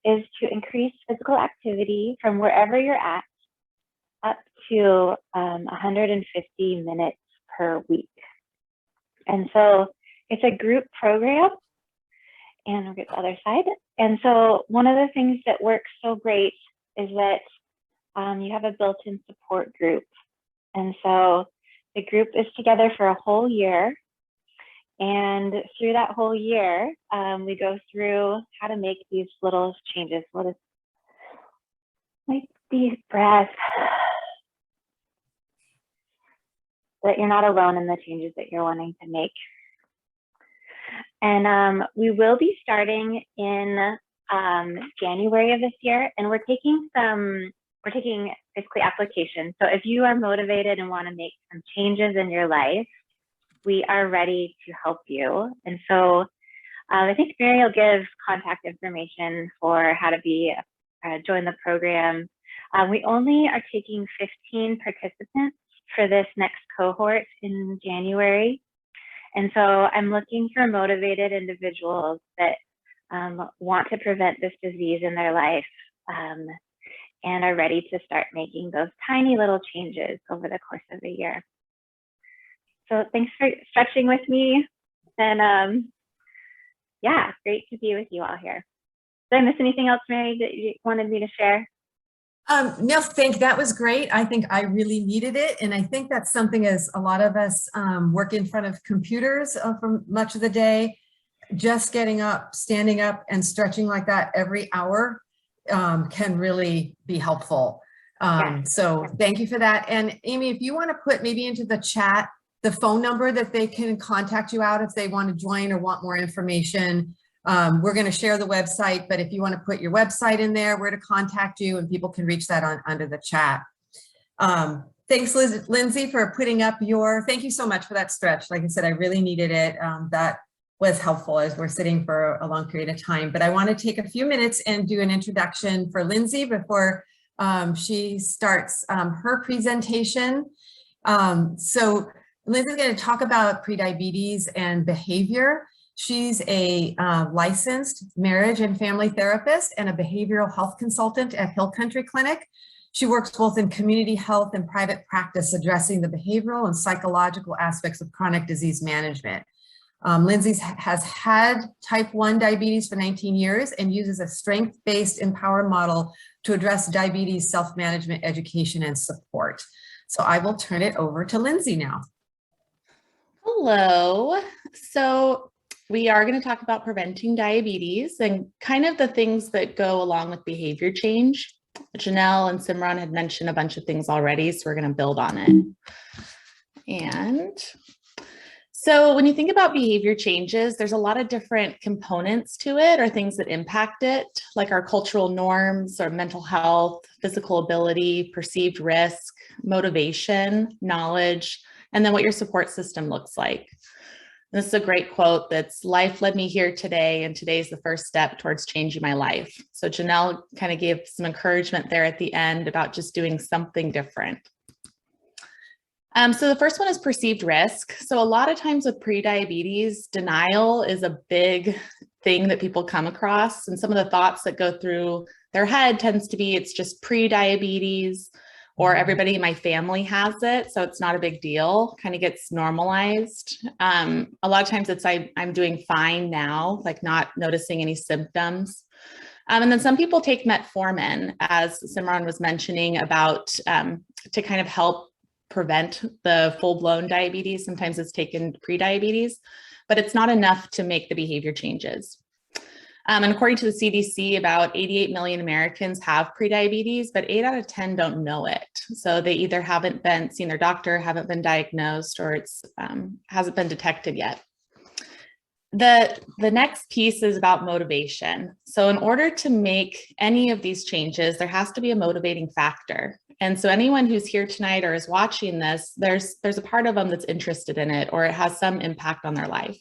[SPEAKER 9] Is to increase physical activity from wherever you're at up to 150 minutes per week. And so it's a group program, and we'll get the other side. And so one of the things that works so great is that you have a built-in support group. And so the group is together for a whole year. And through that whole year, we go through how to make these little changes. What is like deep breath, that you're not alone in the changes that you're wanting to make. And we will be starting in January of this year, and we're taking basically applications. So if you are motivated and want to make some changes in your life, we are ready to help you. And so I think Mary will give contact information for how to join the program. We only are taking 15 participants for this next cohort in January. And so I'm looking for motivated individuals that want to prevent this disease in their life and are ready to start making those tiny little changes over the course of a year. So thanks for stretching with me. And yeah, great to be with you all here. Did I miss anything else, Mary, that you wanted me to share?
[SPEAKER 1] No, that was great. I think I really needed it. And I think that's something, as a lot of us work in front of computers for much of the day, just getting up, standing up and stretching like that every hour can really be helpful. So thank you for that. And Amy, if you want to put maybe into the chat the phone number that they can contact you out if they want to join or want more information. We're going to share the website, but if you want to put your website in there, where to contact you, and people can reach that under the chat. Thanks, Lindsay, for putting up thank you so much for that stretch. Like I said, I really needed it. That was helpful as we're sitting for a long period of time. But I want to take a few minutes and do an introduction for Lindsay before she starts her presentation. So Lindsay's going to talk about prediabetes and behavior. She's a licensed marriage and family therapist and a behavioral health consultant at Hill Country Clinic. She works both in community health and private practice, addressing the behavioral and psychological aspects of chronic disease management. Lindsay has had type 1 diabetes for 19 years and uses a strength-based empower model to address diabetes self-management, education, and support. So I will turn it over to Lindsay now.
[SPEAKER 10] Hello. So we are going to talk about preventing diabetes and kind of the things that go along with behavior change. Janelle and Simran had mentioned a bunch of things already, so we're going to build on it. And So when you think about behavior changes, there's a lot of different components to it or things that impact it, like our cultural norms or mental health, physical ability, perceived risk, motivation, knowledge, and then what your support system looks like. And this is a great quote that's, "Life led me here today, and today's the first step towards changing my life." So Janelle kind of gave some encouragement there at the end about just doing something different. So the first one is perceived risk. So a lot of times with pre-diabetes, denial is a big thing that people come across. And some of the thoughts that go through their head tends to be, it's just pre-diabetes, or everybody in my family has it, so it's not a big deal, kind of gets normalized. A lot of times it's, I'm doing fine now, like not noticing any symptoms. And then some people take metformin, as Simran was mentioning, about to kind of help prevent the full-blown diabetes. Sometimes it's taken pre-diabetes, but it's not enough to make the behavior changes. And according to the CDC, about 88 million Americans have prediabetes, but 8 out of 10 don't know it. So they either haven't been seen their doctor, haven't been diagnosed, or it's hasn't been detected yet. The next piece is about motivation. So in order to make any of these changes, there has to be a motivating factor. And so anyone who's here tonight or is watching this, there's a part of them that's interested in it, or it has some impact on their life.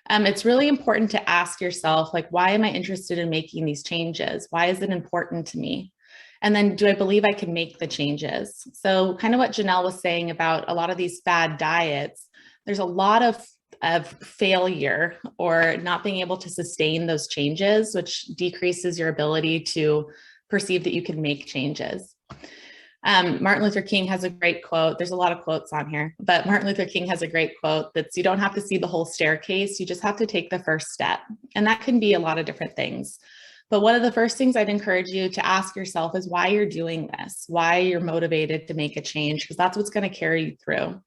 [SPEAKER 10] It's really important to ask yourself, like, why am I interested in making these changes? Why is it important to me? And then, do I believe I can make the changes? So kind of what Janelle was saying about a lot of these fad diets, there's a lot of failure or not being able to sustain those changes, which decreases your ability to perceive that you can make changes. Martin Luther King has a great quote. There's a lot of quotes on here, but Martin Luther King has a great quote that's, "You don't have to see the whole staircase, you just have to take the first step." And that can be a lot of different things. But one of the first things I'd encourage you to ask yourself is why you're doing this, why you're motivated to make a change, because that's what's going to carry you through.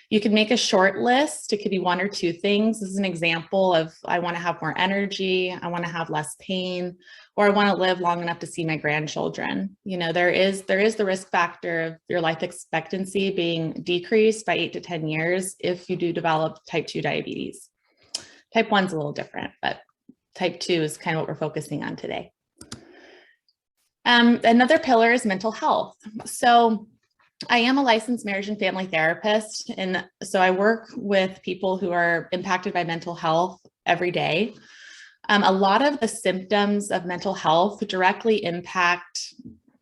[SPEAKER 10] You can make a short list. It could be 1 or 2 things. This is an example of, I want to have more energy, I want to have less pain, or I want to live long enough to see my grandchildren. You know, there is the risk factor of your life expectancy being decreased by 8 to 10 years if you do develop type 2 diabetes. Type 1 is a little different, but type 2 is kind of what we're focusing on today. Another pillar is mental health. So I am a licensed marriage and family therapist, and so I work with people who are impacted by mental health every day. A lot of the symptoms of mental health directly impact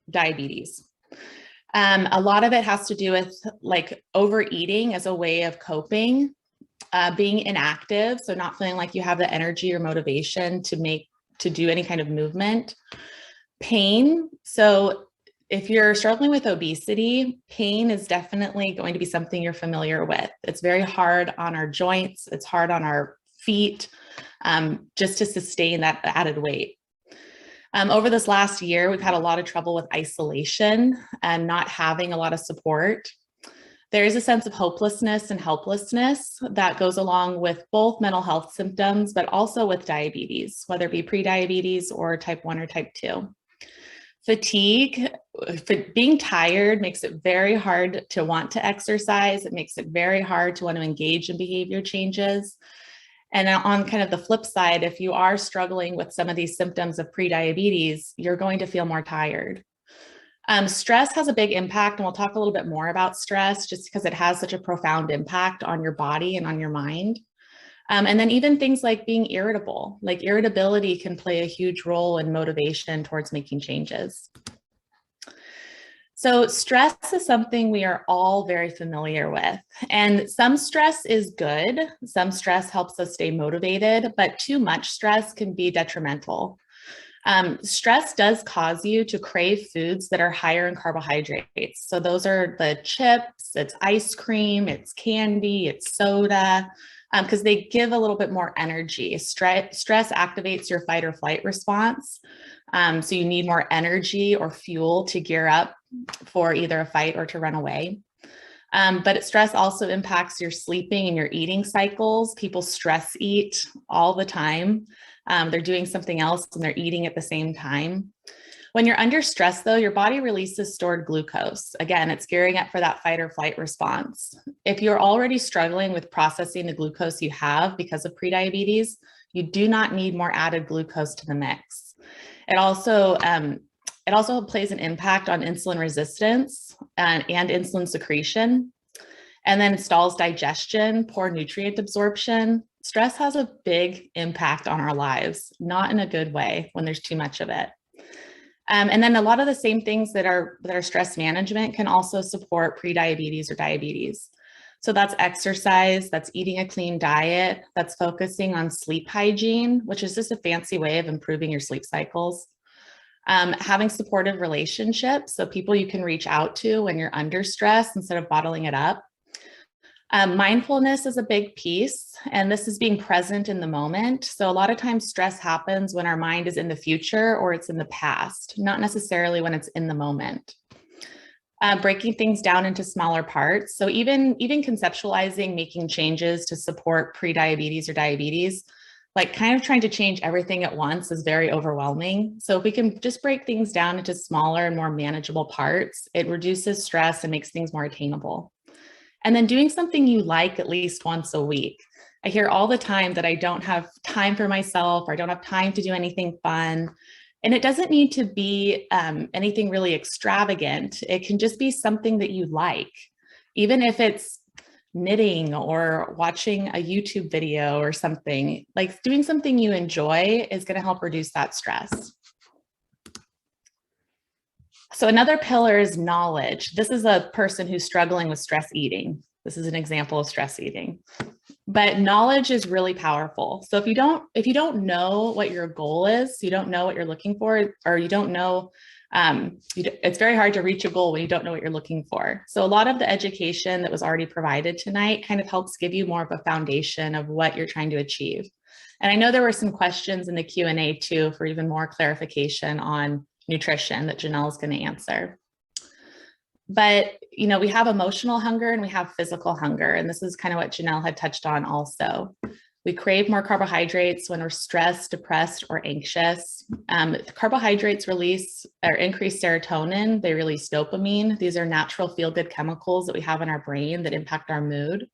[SPEAKER 10] diabetes. A lot of it has to do with like overeating as a way of coping, being inactive, so not feeling like you have the energy or motivation to do any kind of movement. Pain. So if you're struggling with obesity, pain is definitely going to be something you're familiar with. It's very hard on our joints. It's hard on our feet, just to sustain that added weight. Over this last year, we've had a lot of trouble with isolation and not having a lot of support. There is a sense of hopelessness and helplessness that goes along with both mental health symptoms, but also with diabetes, whether it be pre-diabetes or type 1 or type 2. Fatigue, being tired makes it very hard to want to exercise. It makes it very hard to want to engage in behavior changes. And on kind of the flip side, if you are struggling with some of these symptoms of pre-diabetes, you're going to feel more tired. Stress has a big impact, and we'll talk a little bit more about stress just because it has such a profound impact on your body and on your mind. And then even things like being irritable, like irritability can play a huge role in motivation towards making changes. So stress is something we are all very familiar with, and some stress is good. Some stress helps us stay motivated, but too much stress can be detrimental. Stress does cause you to crave foods that are higher in carbohydrates. So those are the chips, it's ice cream, it's candy, it's soda, because they give a little bit more energy. Stress activates your fight or flight response. So you need more energy or fuel to gear up for either a fight or to run away. But stress also impacts your sleeping and your eating cycles. People stress eat all the time. They're doing something else and they're eating at the same time. When you're under stress, though, your body releases stored glucose. Again, it's gearing up for that fight or flight response. if you're already struggling with processing the glucose you have because of prediabetes, you do not need more added glucose to the mix. It also plays an impact on insulin resistance and insulin secretion, and then stalls digestion, poor nutrient absorption. Stress has a big impact on our lives, not in a good way when there's too much of it. And then a lot of the same things that are stress management can also support prediabetes or diabetes. So that's exercise, that's eating a clean diet, that's focusing on sleep hygiene, which is just a fancy way of improving your sleep cycles. Having supportive relationships, so people you can reach out to when you're under stress instead of bottling it up. Mindfulness is a big piece, and this is being present in the moment. So a lot of times stress happens when our mind is in the future or it's in the past, not necessarily when it's in the moment. Breaking things down into smaller parts. So even conceptualizing, making changes to support prediabetes or diabetes, like kind of trying to change everything at once is very overwhelming. So if we can just break things down into smaller and more manageable parts, it reduces stress and makes things more attainable. And then doing something you like at least once a week. I hear all the time that I don't have time for myself, or I don't have time to do anything fun. And it doesn't need to be anything really extravagant. It can just be something that you like, even if it's knitting or watching a YouTube video or something. Like doing something you enjoy is going to help reduce that stress. So another pillar is knowledge. This is a person who's struggling with stress eating. This is an example of stress eating. But knowledge is really powerful. So if you don't know what your goal is, you don't know what you're looking for, or you don't know, it's very hard to reach a goal when you don't know what you're looking for. So a lot of the education that was already provided tonight kind of helps give you more of a foundation of what you're trying to achieve. And I know there were some questions in the Q&A too for even more clarification on nutrition that Janelle is going to answer. But, you know, we have emotional hunger and we have physical hunger. And this is kind of what Janelle had touched on also. We crave more carbohydrates when we're stressed, depressed, or anxious. Carbohydrates release or increase serotonin. They release dopamine. These are natural feel-good chemicals that we have in our brain that impact our mood.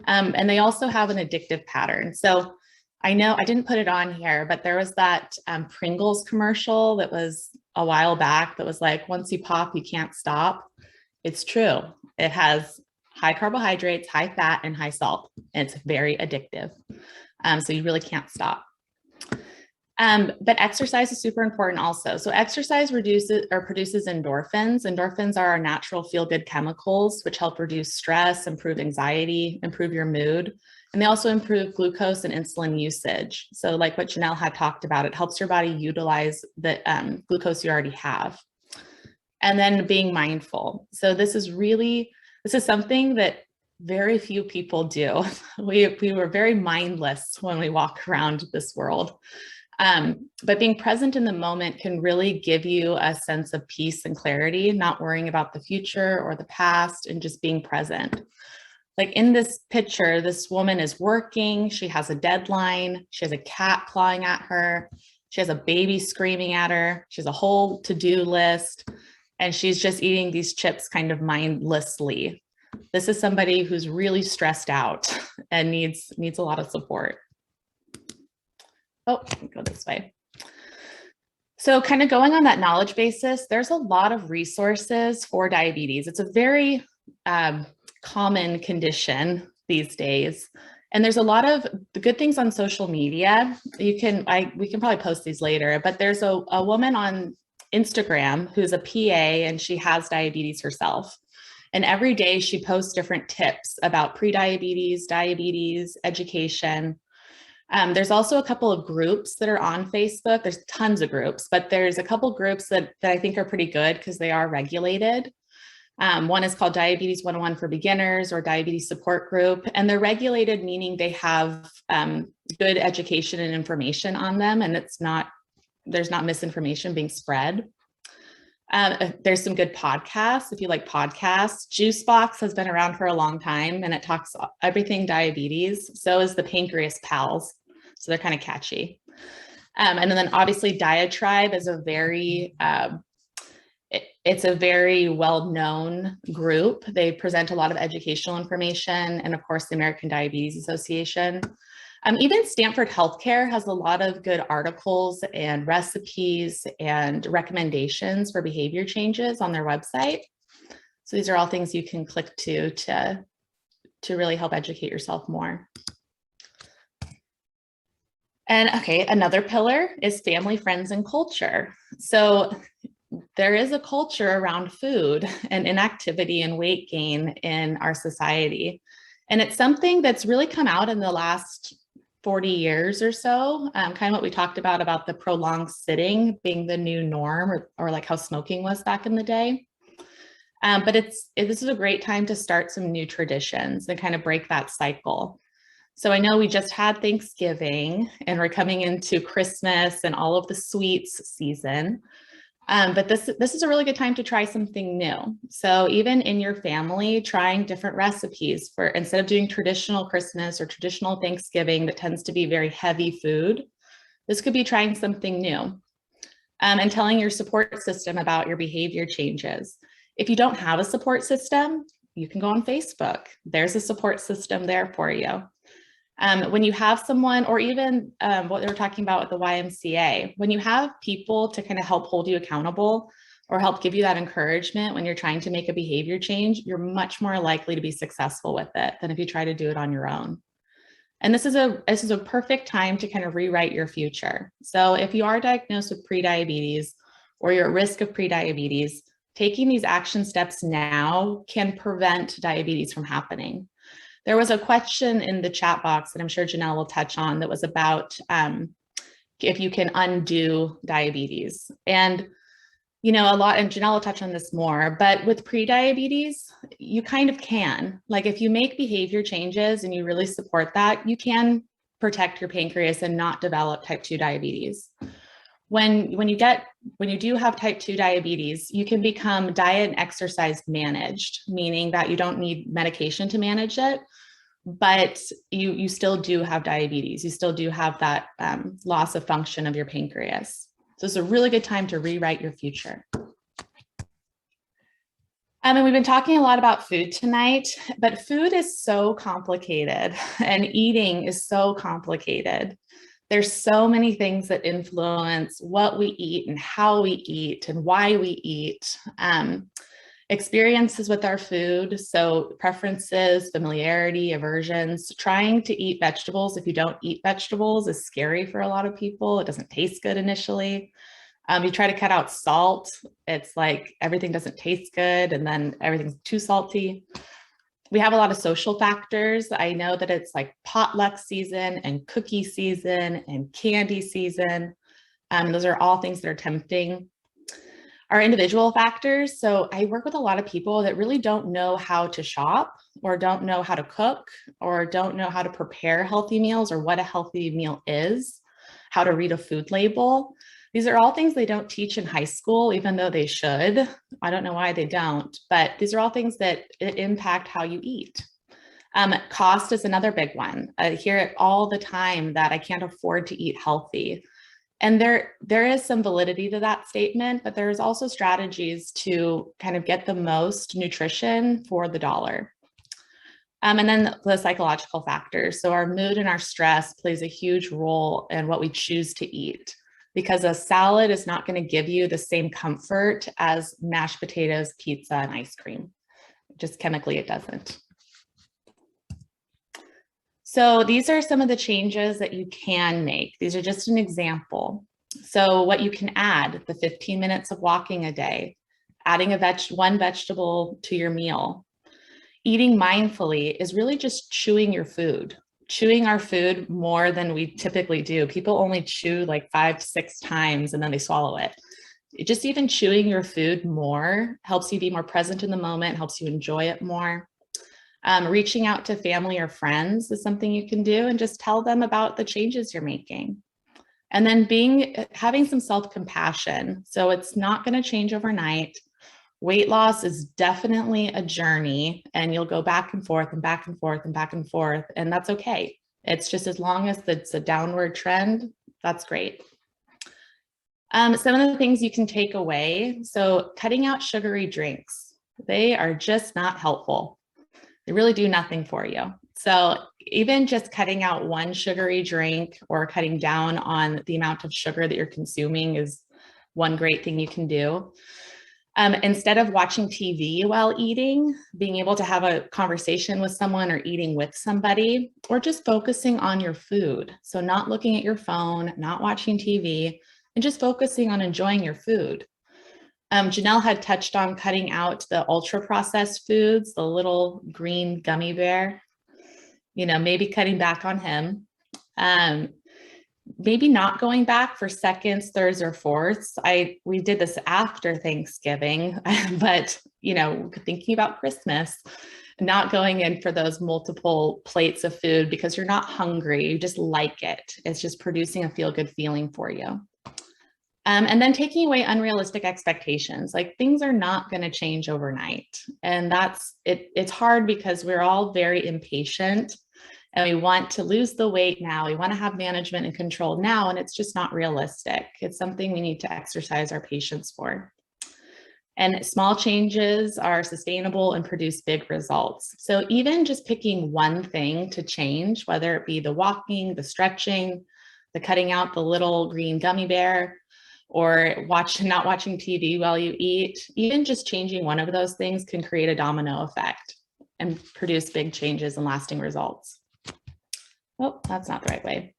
[SPEAKER 10] And they also have an addictive pattern. So I know I didn't put it on here, but there was that Pringles commercial that was a while back that was like, once you pop, you can't stop. It's true. It has high carbohydrates, high fat, and high salt. And it's very addictive. So you really can't stop. But exercise is super important also. So exercise produces endorphins. Endorphins are our natural feel-good chemicals, which help reduce stress, improve anxiety, improve your mood. And they also improve glucose and insulin usage. So like what Janelle had talked about, it helps your body utilize the glucose you already have. And then being mindful. So this is something that very few people do. We were very mindless when we walk around this world. But being present in the moment can really give you a sense of peace and clarity, not worrying about the future or the past and just being present. Like in this picture, this woman is working, she has a deadline, she has a cat clawing at her, she has a baby screaming at her, she has a whole to-do list, and she's just eating these chips kind of mindlessly. This is somebody who's really stressed out and needs a lot of support. Oh, go this way. So kind of going on that knowledge basis, there's a lot of resources for diabetes. It's a very common condition these days. And there's a lot of the good things on social media. We can probably post these later, but there's a woman on Instagram who's a PA and she has diabetes herself. And every day she posts different tips about pre-diabetes, diabetes, education. There's also a couple of groups that are on Facebook. There's tons of groups, but there's a couple groups that I think are pretty good because they are regulated. One is called Diabetes 101 for Beginners or Diabetes Support Group, and they're regulated, meaning they have good education and information on them, and there's not misinformation being spread. There's some good podcasts if you like podcasts. Juicebox has been around for a long time and it talks everything diabetes. So is the Pancreas Pals. So they're kind of catchy. And then obviously Diatribe is a very It's a very well-known group. They present a lot of educational information, and of course, the American Diabetes Association. Even Stanford Healthcare has a lot of good articles and recipes and recommendations for behavior changes on their website. So these are all things you can click to really help educate yourself more. And okay, another pillar is family, friends, and culture. So there is a culture around food and inactivity and weight gain in our society. And it's something that's really come out in the last 40 years or so, kind of what we talked about the prolonged sitting being the new norm, or like how smoking was back in the day. But this is a great time to start some new traditions and kind of break that cycle. So I know we just had Thanksgiving and we're coming into Christmas and all of the sweets season. But this is a really good time to try something new. So even in your family, trying different recipes for, instead of doing traditional Christmas or traditional Thanksgiving that tends to be very heavy food, this could be trying something new. And telling your support system about your behavior changes. If you don't have a support system, you can go on Facebook. There's a support system there for you. When you have someone, or even what they were talking about with the YMCA, when you have people to kind of help hold you accountable or help give you that encouragement when you're trying to make a behavior change, you're much more likely to be successful with it than if you try to do it on your own. And this is a perfect time to kind of rewrite your future. So if you are diagnosed with prediabetes or you're at risk of prediabetes, taking these action steps now can prevent diabetes from happening. There was a question in the chat box that I'm sure Janelle will touch on that was about if you can undo diabetes. And, you know, and Janelle will touch on this more, but with prediabetes, you kind of can. Like if you make behavior changes and you really support that, you can protect your pancreas and not develop type 2 diabetes. When you do have type 2 diabetes, you can become diet and exercise managed, meaning that you don't need medication to manage it, but you still do have diabetes. You still do have that loss of function of your pancreas. So it's a really good time to rewrite your future. And we've been talking a lot about food tonight, but food is so complicated and eating is so complicated. There's so many things that influence what we eat and how we eat and why we eat. Experiences with our food, so preferences, familiarity, aversions. Trying to eat vegetables if you don't eat vegetables is scary for a lot of people. It doesn't taste good initially. You try to cut out salt, it's like everything doesn't taste good and then everything's too salty. We have a lot of social factors. I know that it's like potluck season and cookie season and candy season. Those are all things that are tempting. Our individual factors. So I work with a lot of people that really don't know how to shop or don't know how to cook or don't know how to prepare healthy meals or what a healthy meal is, how to read a food label. These are all things they don't teach in high school, even though they should. I don't know why they don't, but these are all things that impact how you eat. Cost is another big one. I hear it all the time that I can't afford to eat healthy. And there is some validity to that statement, but there's also strategies to kind of get the most nutrition for the dollar. And then the psychological factors. So our mood and our stress plays a huge role in what we choose to eat, because a salad is not going to give you the same comfort as mashed potatoes, pizza, and ice cream. Just chemically, it doesn't. So these are some of the changes that you can make. These are just an example. So what you can add, the 15 minutes of walking a day, adding one vegetable to your meal. Eating mindfully is really just chewing your food. Chewing our food more than we typically do. People only chew like 5-6 times and then they swallow it. Just even chewing your food more helps you be more present in the moment, helps you enjoy it more. Reaching out to family or friends is something you can do and just tell them about the changes you're making. And then having some self-compassion. So it's not going to change overnight. Weight loss is definitely a journey, and you'll go back and forth and back and forth and back and forth, and that's okay. It's just as long as it's a downward trend, that's great. Some of the things you can take away. So cutting out sugary drinks, they are just not helpful. They really do nothing for you. So even just cutting out one sugary drink or cutting down on the amount of sugar that you're consuming is one great thing you can do. Instead of watching TV while eating, being able to have a conversation with someone or eating with somebody, or just focusing on your food. So not looking at your phone, not watching TV, and just focusing on enjoying your food. Janelle had touched on cutting out the ultra processed foods, the little green gummy bear, maybe cutting back on him. Maybe not going back for seconds, thirds, or fourths. We did this after Thanksgiving, but thinking about Christmas, not going in for those multiple plates of food because you're not hungry, you just like it. It's just producing a feel-good feeling for you. And then taking away unrealistic expectations, like things are not going to change overnight. And that's it. It's hard because we're all very impatient and we want to lose the weight now. We want to have management and control now, and it's just not realistic. It's something we need to exercise our patience for. And small changes are sustainable and produce big results. So even just picking one thing to change, whether it be the walking, the stretching, the cutting out the little green gummy bear, or not watching TV while you eat, even just changing one of those things can create a domino effect and produce big changes and lasting results. Oh, that's not the right way.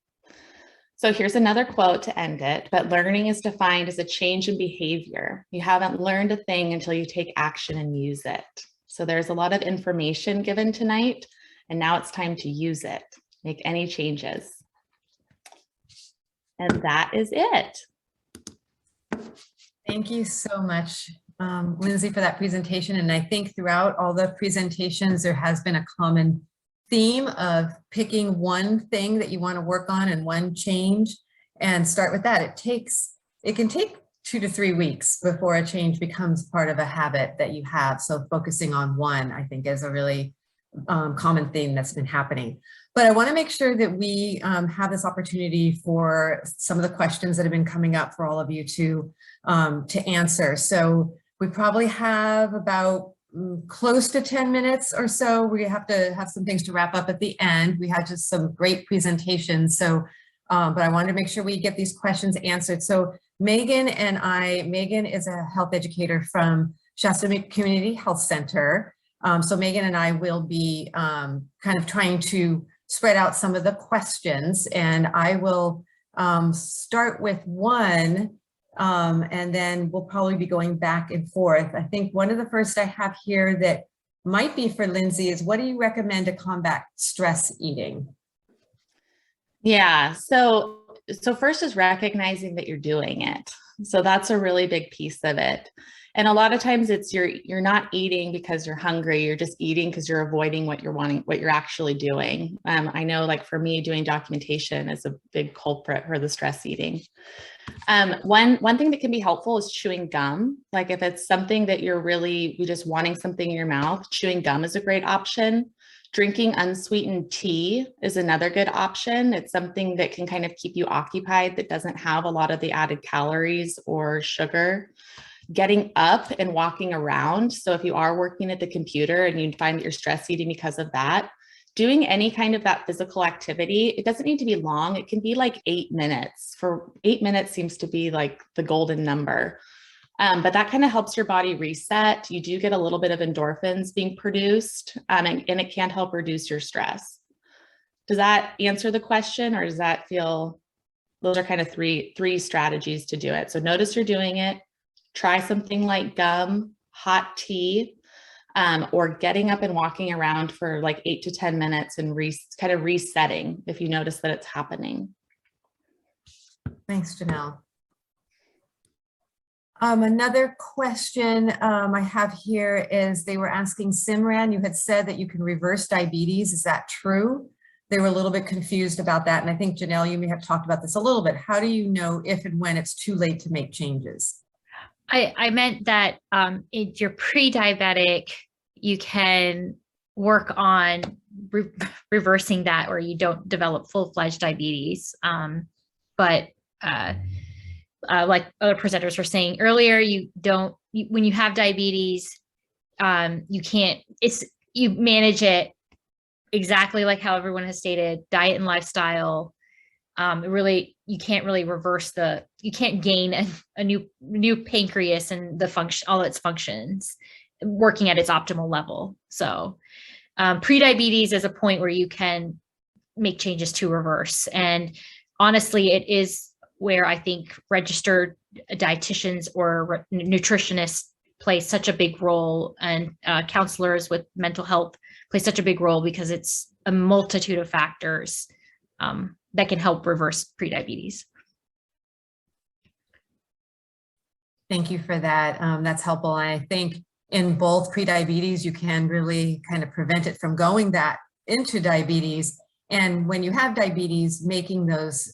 [SPEAKER 10] So here's another quote to end it, but learning is defined as a change in behavior. You haven't learned a thing until you take action and use it. So there's a lot of information given tonight, and now it's time to use it, make any changes. And that is it.
[SPEAKER 1] Thank you so much, Lindsay, for that presentation. And I think throughout all the presentations, there has been a common theme of picking one thing that you want to work on and one change and start with that. It can take 2 to 3 weeks before a change becomes part of a habit that you have. So focusing on one, I think, is a really common theme that's been happening. But I want to make sure that we have this opportunity for some of the questions that have been coming up for all of you to answer. So we probably have about close to 10 minutes or so. We have to have some things to wrap up at the end. We had just some great presentations. So, but I wanted to make sure we get these questions answered. So Megan is a health educator from Shasta Community Health Center. So Megan and I will be kind of trying to spread out some of the questions, and I will start with one, and then we'll probably be going back and forth. I think one of the first I have here that might be for Lindsay is, what do you recommend to combat stress eating?
[SPEAKER 10] Yeah, so first is recognizing that you're doing it. So that's a really big piece of it. And a lot of times it's you're not eating because you're hungry, you're just eating because you're avoiding what you're actually doing. I know, like for me, doing documentation is a big culprit for the stress eating. One thing that can be helpful is chewing gum. Like if it's something that you're just wanting something in your mouth, chewing gum is a great option. Drinking unsweetened tea is another good option. It's something that can kind of keep you occupied, that doesn't have a lot of the added calories or sugar. Getting up and walking around. So if you are working at the computer and you find that you're stress eating because of that, doing any kind of that physical activity, it doesn't need to be long. It can be like 8 minutes. For 8 minutes seems to be like the golden number. But that kind of helps your body reset. You do get a little bit of endorphins being produced, and it can help reduce your stress. Does that answer the question, or does that feel, those are kind of three strategies to do it. So notice you're doing it. Try something like gum, hot tea, or getting up and walking around for like 8 to 10 minutes and kind of resetting if you notice that it's happening.
[SPEAKER 1] Thanks, Janelle. Another question I have here is, they were asking, Simran, you had said that you can reverse diabetes. Is that true? They were a little bit confused about that. And I think, Janelle, you may have talked about this a little bit. How do you know if and when it's too late to make changes?
[SPEAKER 6] I meant that if you're pre-diabetic, you can work on reversing that, or you don't develop full-fledged diabetes. But like other presenters were saying earlier, when you have diabetes, you manage it exactly like how everyone has stated, diet and lifestyle. You can't really you can't gain a new pancreas and all its functions working at its optimal level. So pre-diabetes is a point where you can make changes to reverse. And honestly, it is where I think registered dietitians or nutritionists play such a big role, and counselors with mental health play such a big role, because it's a multitude of factors that can help reverse prediabetes.
[SPEAKER 1] Thank you for that. That's helpful. And I think in both prediabetes, you can really kind of prevent it from going into diabetes. And when you have diabetes, making those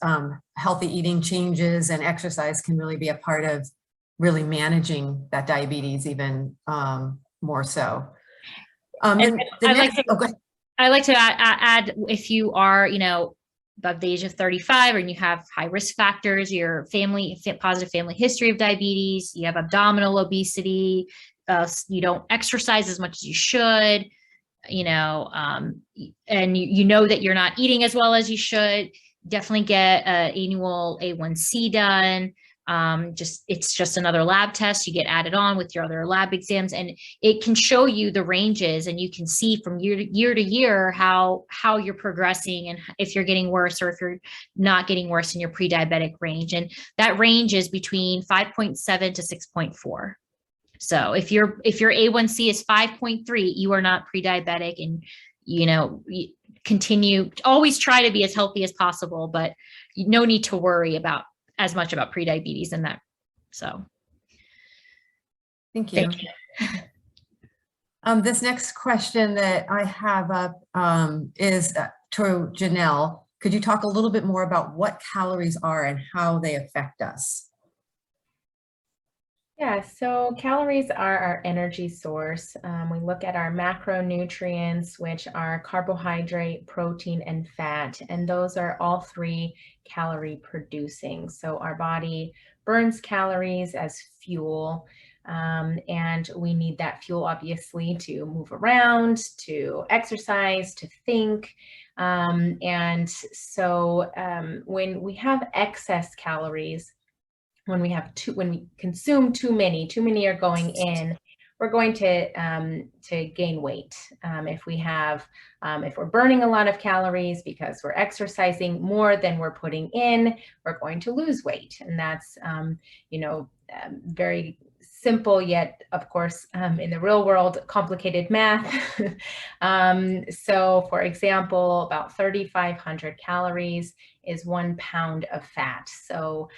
[SPEAKER 1] healthy eating changes and exercise can really be a part of really managing that diabetes even more so.
[SPEAKER 6] I like to add, if you are, above the age of 35, and you have high risk factors, your positive family history of diabetes, you have abdominal obesity, you don't exercise as much as you should, and you know that you're not eating as well as you should, definitely get an annual A1C done. It's just another lab test. You get added on with your other lab exams, and it can show you the ranges, and you can see from year to year how you're progressing, and if you're getting worse or if you're not getting worse in your pre-diabetic range. And that range is between 5.7 to 6.4. So if your A1C is 5.3, you are not pre-diabetic, and always try to be as healthy as possible, but no need to worry as much about pre-diabetes in that. So
[SPEAKER 1] thank you. This next question that I have up is to Janelle. Could you talk a little bit more about what calories are and how they affect us?
[SPEAKER 8] Yeah, so calories are our energy source. We look at our macronutrients, which are carbohydrate, protein, and fat, and those are all three calorie producing. So our body burns calories as fuel, and we need that fuel obviously to move around, to exercise, to think. And so when we have excess calories, when we consume too many are going in, we're going to gain weight. If we're burning a lot of calories because we're exercising more than we're putting in, we're going to lose weight. And that's, very simple, yet of course, in the real world, complicated math. So for example, about 3,500 calories is 1 pound of fat. So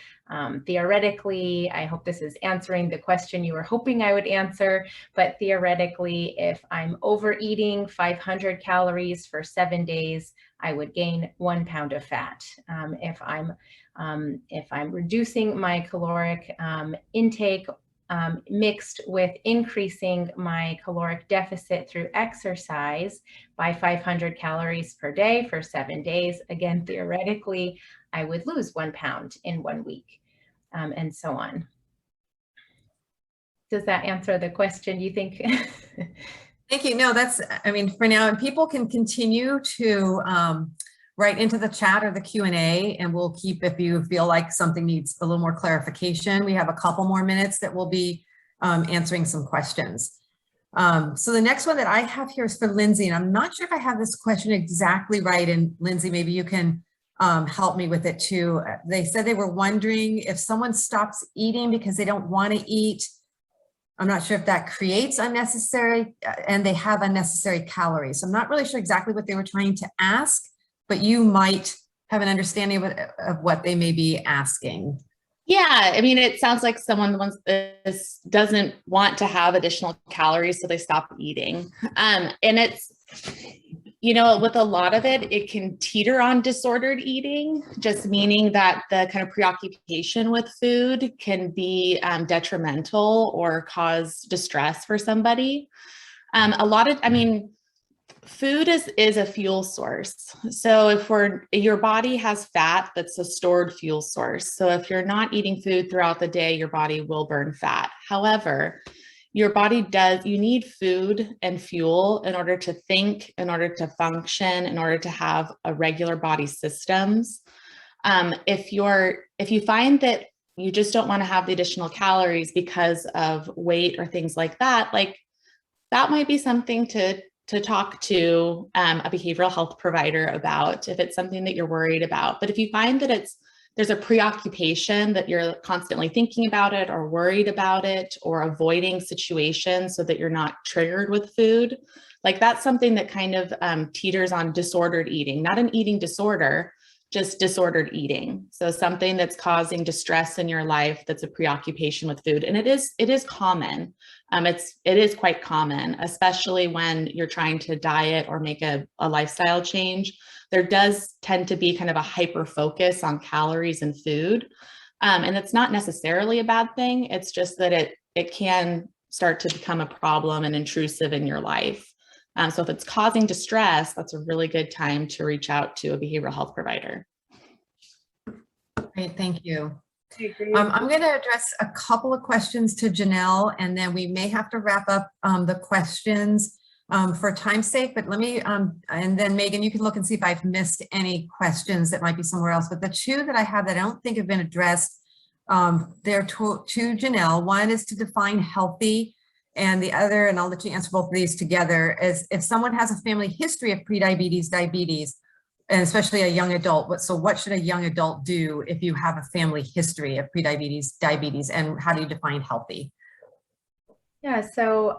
[SPEAKER 8] theoretically, I hope this is answering the question you were hoping I would answer, but theoretically, if I'm overeating 500 calories for 7 days, I would gain 1 pound of fat. If I'm reducing my caloric intake mixed with increasing my caloric deficit through exercise by 500 calories per day for 7 days, again, theoretically, I would lose 1 pound in 1 week, and so on. Does that answer the question, you think?
[SPEAKER 1] Thank you. No, for now, and people can continue to write into the chat or the Q&A, and we'll keep, if you feel like something needs a little more clarification. We have a couple more minutes that we'll be answering some questions. So the next one that I have here is for Lindsay, and I'm not sure if I have this question exactly right. And Lindsay, maybe you can help me with it too. They said they were wondering if someone stops eating because they don't want to eat. I'm not sure if that creates unnecessary, and they have unnecessary calories. So I'm not really sure exactly what they were trying to ask, but you might have an understanding of what they may be asking.
[SPEAKER 10] Yeah, I mean, it sounds like someone doesn't want to have additional calories, so they stop eating. And it's, with a lot of it, it can teeter on disordered eating, just meaning that the kind of preoccupation with food can be detrimental or cause distress for somebody. Food is a fuel source. So if your body has fat, that's a stored fuel source. So if you're not eating food throughout the day, your body will burn fat. However, your body you need food and fuel in order to think, in order to function, in order to have a regular body systems. If you find that you just don't want to have the additional calories because of weight or things like that, like that might be something to talk to a behavioral health provider about if it's something that you're worried about. But if you find that there's a preoccupation, that you're constantly thinking about it or worried about it or avoiding situations so that you're not triggered with food, like that's something that kind of teeters on disordered eating, not an eating disorder, just disordered eating. So something that's causing distress in your life, that's a preoccupation with food. And it is common. It is quite common, especially when you're trying to diet or make a lifestyle change. There does tend to be kind of a hyper focus on calories and food. And it's not necessarily a bad thing. It's just that it can start to become a problem and intrusive in your life. So if it's causing distress, that's a really good time to reach out to a behavioral health provider.
[SPEAKER 1] Great, thank you. I'm going to address a couple of questions to Janelle, and then we may have to wrap up the questions for time's sake, but let me, and then Megan, you can look and see if I've missed any questions that might be somewhere else. But the two that I have that I don't think have been addressed, they're to Janelle. One is to define healthy, and the other, and I'll let you answer both of these together, is if someone has a family history of prediabetes, diabetes, and especially a young adult, so what should a young adult do if you have a family history of prediabetes, diabetes, and how do you define healthy?
[SPEAKER 8] Yeah, so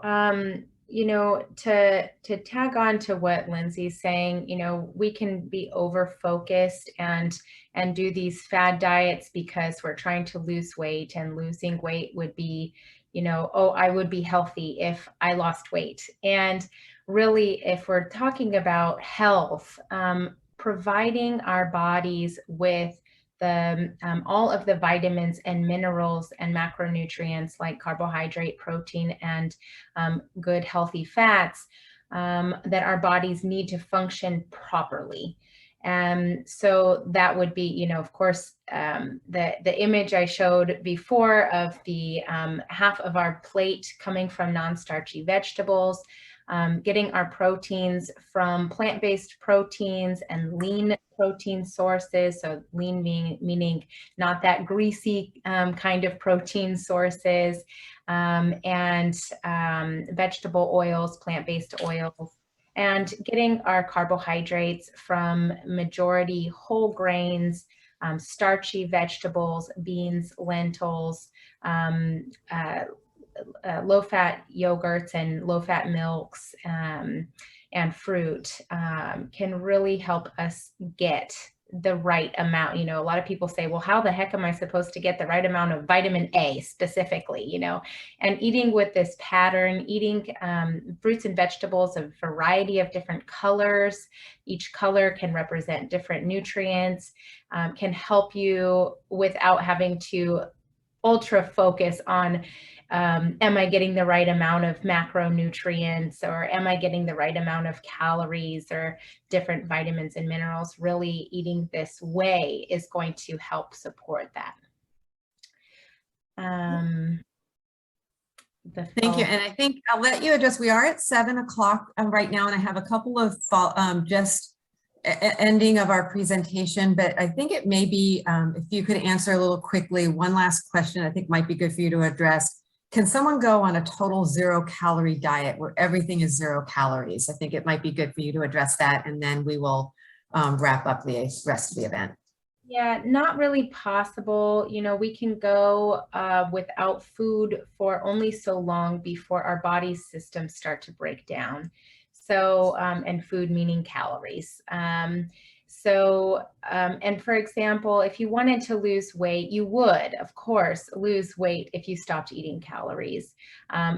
[SPEAKER 8] you know, to tag on to what Lindsay's saying, you know, we can be over focused and do these fad diets because we're trying to lose weight, and losing weight would be, you know, oh, I would be healthy if I lost weight. And really, if we're talking about health, providing our bodies with the all of the vitamins and minerals and macronutrients like carbohydrate, protein, and good healthy fats that our bodies need to function properly. So that would be, you know, of course, the image I showed before of the half of our plate coming from non-starchy vegetables, getting our proteins from plant-based proteins and lean protein sources. So lean meaning not that greasy kind of protein sources, and vegetable oils, plant-based oils, and getting our carbohydrates from majority whole grains, starchy vegetables, beans, lentils, low-fat yogurts and low-fat milks, and fruit can really help us get the right amount. You know, a lot of people say, well, how the heck am I supposed to get the right amount of vitamin A specifically, you know? And eating with this pattern, eating fruits and vegetables of a variety of different colors, each color can represent different nutrients, can help you without having to ultra focus on am I getting the right amount of macronutrients, or am I getting the right amount of calories or different vitamins and minerals? Really eating this way is going to help support that.
[SPEAKER 1] Thank you. And I think I'll let you address, we are at 7 o'clock right now, and I have a couple of just ending of our presentation, but I think it may be, if you could answer a little quickly, one last question I think might be good for you to address. Can someone go on a total 0-calorie diet where everything is 0 calories? I think it might be good for you to address that, and then we will wrap up the rest of the event.
[SPEAKER 8] Yeah, not really possible. You know, we can go without food for only so long before our body systems start to break down. So, and food meaning calories. So, and for example, if you wanted to lose weight, you would, of course, lose weight if you stopped eating calories,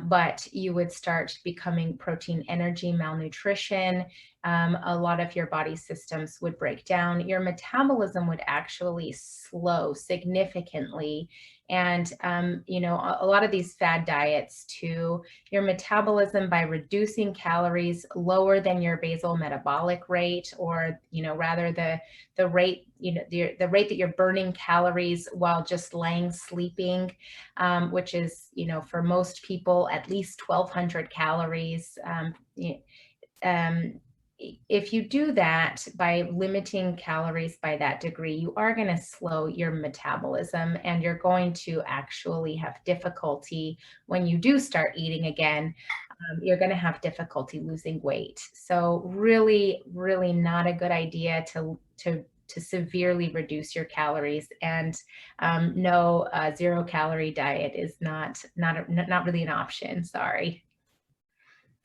[SPEAKER 8] but you would start becoming protein energy malnutrition. A lot of your body systems would break down. Your metabolism would actually slow significantly. And, you know, a lot of these fad diets too, your metabolism by reducing calories lower than your basal metabolic rate, or, you know, rather the rate, you know, the rate that you're burning calories while just laying sleeping, which is, you know, for most people, at least 1,200 calories. If you do that by limiting calories by that degree, you are going to slow your metabolism, and you're going to actually have difficulty when you do start eating again. You're going to have difficulty losing weight. So really, really not a good idea to severely reduce your calories. And no, 0-calorie diet is not really an option. Sorry.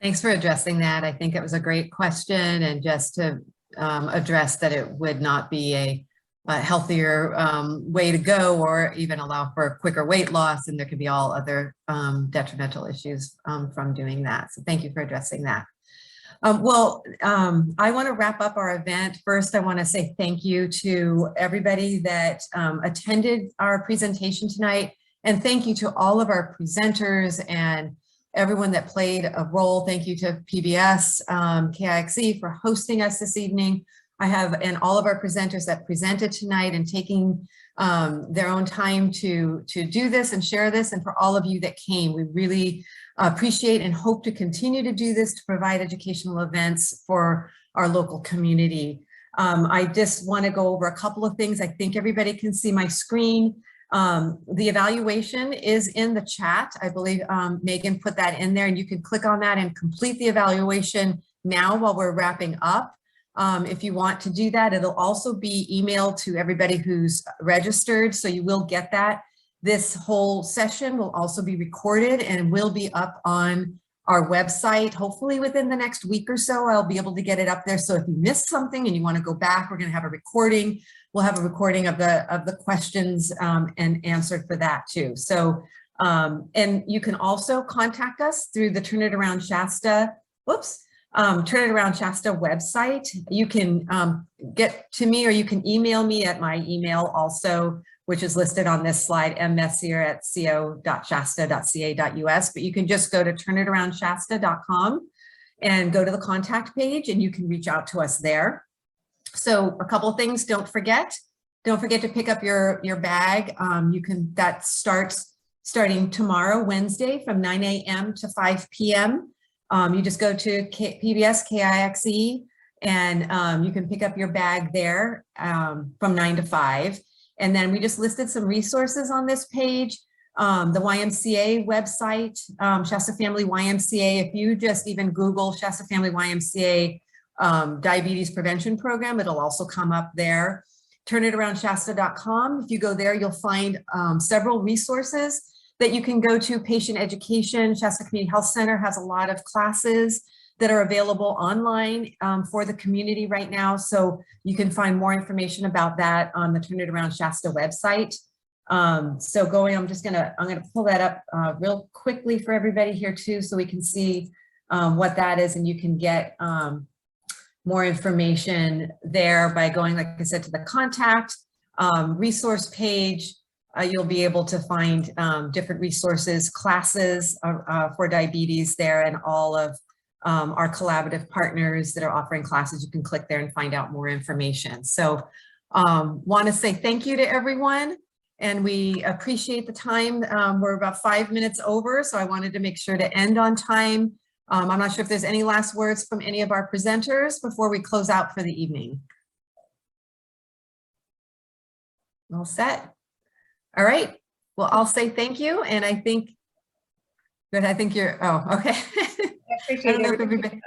[SPEAKER 1] Thanks for addressing that. I think it was a great question, and just to address that it would not be a healthier way to go, or even allow for quicker weight loss, and there could be all other detrimental issues from doing that. So thank you for addressing that. I want to wrap up our event. First, I want to say thank you to everybody that attended our presentation tonight, and thank you to all of our presenters and everyone that played a role. Thank you to PBS, KIXE for hosting us this evening. And all of our presenters that presented tonight and taking their own time to do this and share this, and for all of you that came. We really appreciate and hope to continue to do this, to provide educational events for our local community. I just want to go over a couple of things. I think everybody can see my screen. The evaluation is in the chat. I believe Megan put that in there, and you can click on that and complete the evaluation now while we're wrapping up. If you want to do that, it'll also be emailed to everybody who's registered, so you will get that. This whole session will also be recorded and will be up on our website. Hopefully within the next week or so, I'll be able to get it up there. So if you missed something and you want to go back, we're going to have a recording. We'll have a recording of the questions and answered for that too. So, and you can also contact us through the Turn It Around Shasta, Turn It Around Shasta website. You can get to me, or you can email me at my email also, which is listed on this slide, mmessier@co.shasta.ca.us. But you can just go to turnitaroundshasta.com and go to the contact page, and you can reach out to us there. So a couple of things, don't forget to pick up your bag. That starts starting tomorrow, Wednesday, from 9 a.m. to 5 p.m. You just go to PBS KIXE, and you can pick up your bag there from 9 to 5. And then we just listed some resources on this page. The YMCA website, Shasta Family YMCA. If you just even Google Shasta Family YMCA diabetes prevention program, it'll also come up there. Turnitaroundshasta.com. If you go there, you'll find several resources that you can go to. Patient education, Shasta Community Health Center has a lot of classes that are available online for the community right now. So you can find more information about that on the Turn It Around Shasta website. So I'm gonna pull that up real quickly for everybody here too, so we can see what that is, and you can get more information there by going, like I said, to the contact resource page. You'll be able to find different resources, classes for diabetes there, and all of our collaborative partners that are offering classes. You can click there and find out more information. So want to say thank you to everyone, and we appreciate the time. We're about 5 minutes over, so I wanted to make sure to end on time. I'm not sure if there's any last words from any of our presenters before we close out for the evening. All set. All right. Well, I'll say thank you, and I think you're, okay.
[SPEAKER 8] Appreciate it.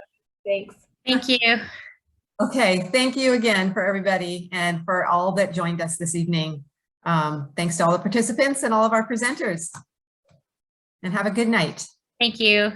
[SPEAKER 8] Thanks.
[SPEAKER 6] Thank you.
[SPEAKER 1] Okay, thank you again for everybody and for all that joined us this evening. Thanks to all the participants and all of our presenters. And have a good night.
[SPEAKER 6] Thank you.